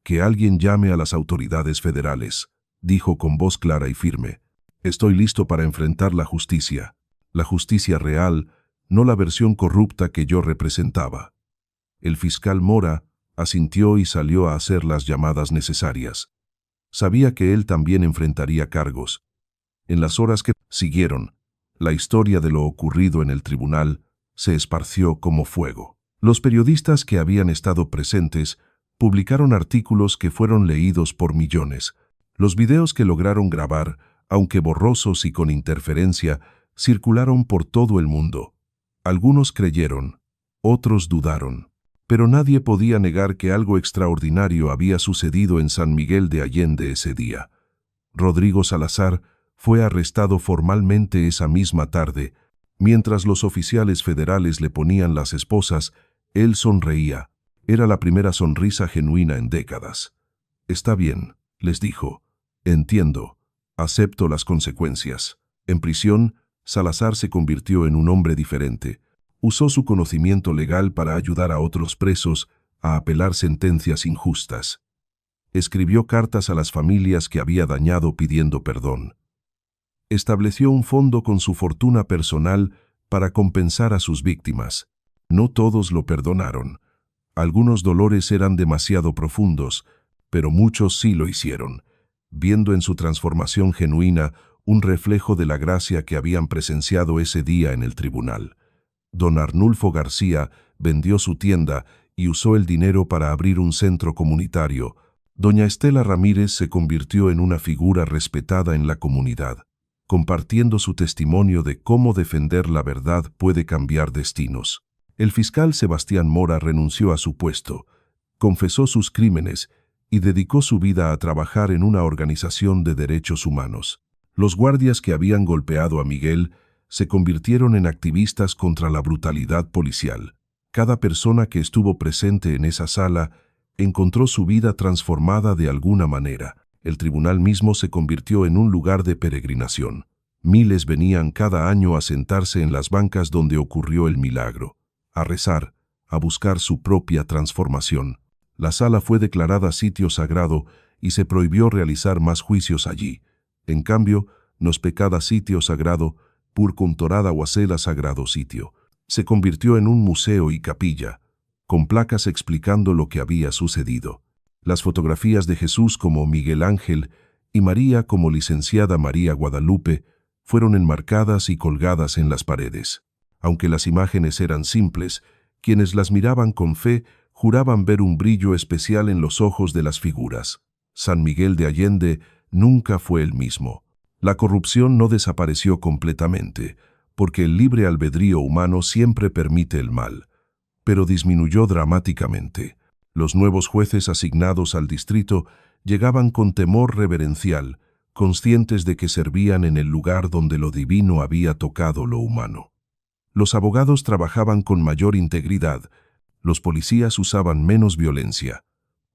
A: «Que alguien llame a las autoridades federales», dijo con voz clara y firme. «Estoy listo para enfrentar la justicia real, no la versión corrupta que yo representaba». El fiscal Mora asintió y salió a hacer las llamadas necesarias. Sabía que él también enfrentaría cargos. En las horas que siguieron, la historia de lo ocurrido en el tribunal se esparció como fuego. Los periodistas que habían estado presentes publicaron artículos que fueron leídos por millones. Los videos que lograron grabar, aunque borrosos y con interferencia, circularon por todo el mundo. Algunos creyeron, otros dudaron. Pero nadie podía negar que algo extraordinario había sucedido en San Miguel de Allende ese día. Rodrigo Salazar fue arrestado formalmente esa misma tarde. Mientras los oficiales federales le ponían las esposas, él sonreía. Era la primera sonrisa genuina en décadas. «Está bien», les dijo. «Entiendo. Acepto las consecuencias». En prisión, Salazar se convirtió en un hombre diferente. Usó su conocimiento legal para ayudar a otros presos a apelar sentencias injustas. Escribió cartas a las familias que había dañado pidiendo perdón. Estableció un fondo con su fortuna personal para compensar a sus víctimas. No todos lo perdonaron. Algunos dolores eran demasiado profundos, pero muchos sí lo hicieron, viendo en su transformación genuina un reflejo de la gracia que habían presenciado ese día en el tribunal. Don Arnulfo García vendió su tienda y usó el dinero para abrir un centro comunitario. Doña Estela Ramírez se convirtió en una figura respetada en la comunidad, compartiendo su testimonio de cómo defender la verdad puede cambiar destinos. El fiscal Sebastián Mora renunció a su puesto, confesó sus crímenes y dedicó su vida a trabajar en una organización de derechos humanos. Los guardias que habían golpeado a Miguel se convirtieron en activistas contra la brutalidad policial. Cada persona que estuvo presente en esa sala encontró su vida transformada de alguna manera. El tribunal mismo se convirtió en un lugar de peregrinación. Miles venían cada año a sentarse en las bancas donde ocurrió el milagro, a rezar, a buscar su propia transformación. La sala fue declarada sitio sagrado y se prohibió realizar más juicios allí. En cambio, nos pecada sitio sagrado, pur contorada guasela sagrado sitio. Se convirtió en un museo y capilla, con placas explicando lo que había sucedido. Las fotografías de Jesús como Miguel Ángel y María como licenciada María Guadalupe fueron enmarcadas y colgadas en las paredes. Aunque las imágenes eran simples, quienes las miraban con fe juraban ver un brillo especial en los ojos de las figuras. San Miguel de Allende nunca fue el mismo. La corrupción no desapareció completamente, porque el libre albedrío humano siempre permite el mal, pero disminuyó dramáticamente. Los nuevos jueces asignados al distrito llegaban con temor reverencial, conscientes de que servían en el lugar donde lo divino había tocado lo humano. Los abogados trabajaban con mayor integridad, los policías usaban menos violencia,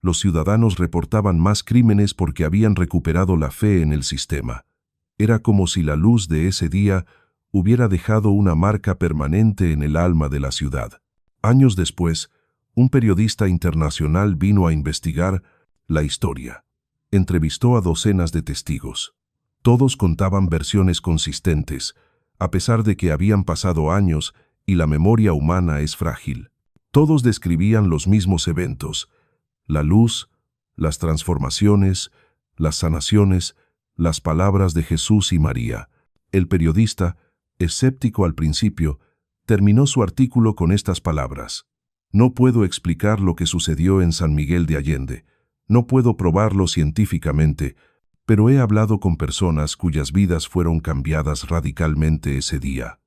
A: los ciudadanos reportaban más crímenes porque habían recuperado la fe en el sistema. Era como si la luz de ese día hubiera dejado una marca permanente en el alma de la ciudad. Años después, un periodista internacional vino a investigar la historia. Entrevistó a docenas de testigos. Todos contaban versiones consistentes, a pesar de que habían pasado años y la memoria humana es frágil. Todos describían los mismos eventos: la luz, las transformaciones, las sanaciones, las palabras de Jesús y María. El periodista, escéptico al principio, terminó su artículo con estas palabras: no puedo explicar lo que sucedió en San Miguel de Allende, no puedo probarlo científicamente, pero he hablado con personas cuyas vidas fueron cambiadas radicalmente ese día.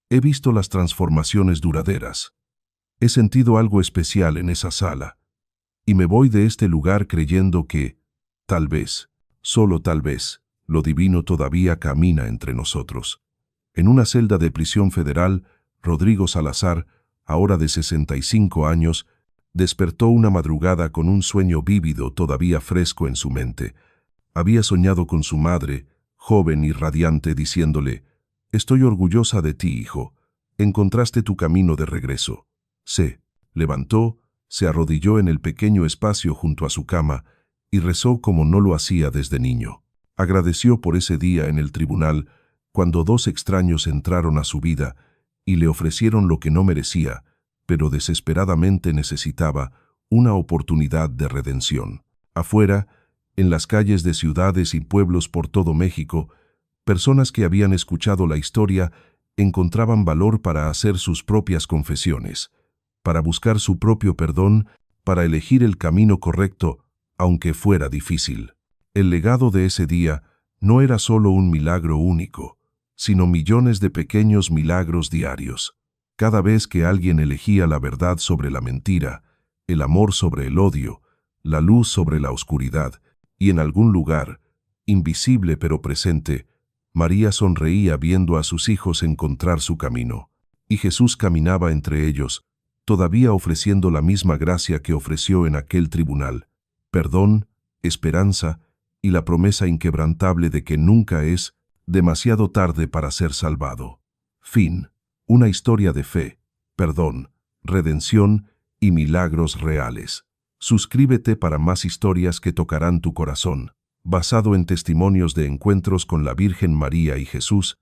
A: He visto las transformaciones duraderas. He sentido algo especial en esa sala. Y me voy de este lugar creyendo que, tal vez, solo tal vez, lo divino todavía camina entre nosotros. En una celda de prisión federal, Rodrigo Salazar, ahora de 65 años, despertó una madrugada con un sueño vívido todavía fresco en su mente. Había soñado con su madre, joven y radiante, diciéndole: «Estoy orgullosa de ti, hijo. Encontraste tu camino de regreso». Se levantó, se arrodilló en el pequeño espacio junto a su cama y rezó como no lo hacía desde niño. Agradeció por ese día en el tribunal, cuando dos extraños entraron a su vida y le ofrecieron lo que no merecía, pero desesperadamente necesitaba: una oportunidad de redención. Afuera, en las calles de ciudades y pueblos por todo México, personas que habían escuchado la historia encontraban valor para hacer sus propias confesiones, para buscar su propio perdón, para elegir el camino correcto, aunque fuera difícil. El legado de ese día no era solo un milagro único, sino millones de pequeños milagros diarios. Cada vez que alguien elegía la verdad sobre la mentira, el amor sobre el odio, la luz sobre la oscuridad, y en algún lugar, invisible pero presente, María sonreía viendo a sus hijos encontrar su camino. Y Jesús caminaba entre ellos, todavía ofreciendo la misma gracia que ofreció en aquel tribunal: perdón, esperanza y la promesa inquebrantable de que nunca es demasiado tarde para ser salvado. Fin. Una historia de fe, perdón, redención y milagros reales. Suscríbete para más historias que tocarán tu corazón. Basado en testimonios de encuentros con la Virgen María y Jesús,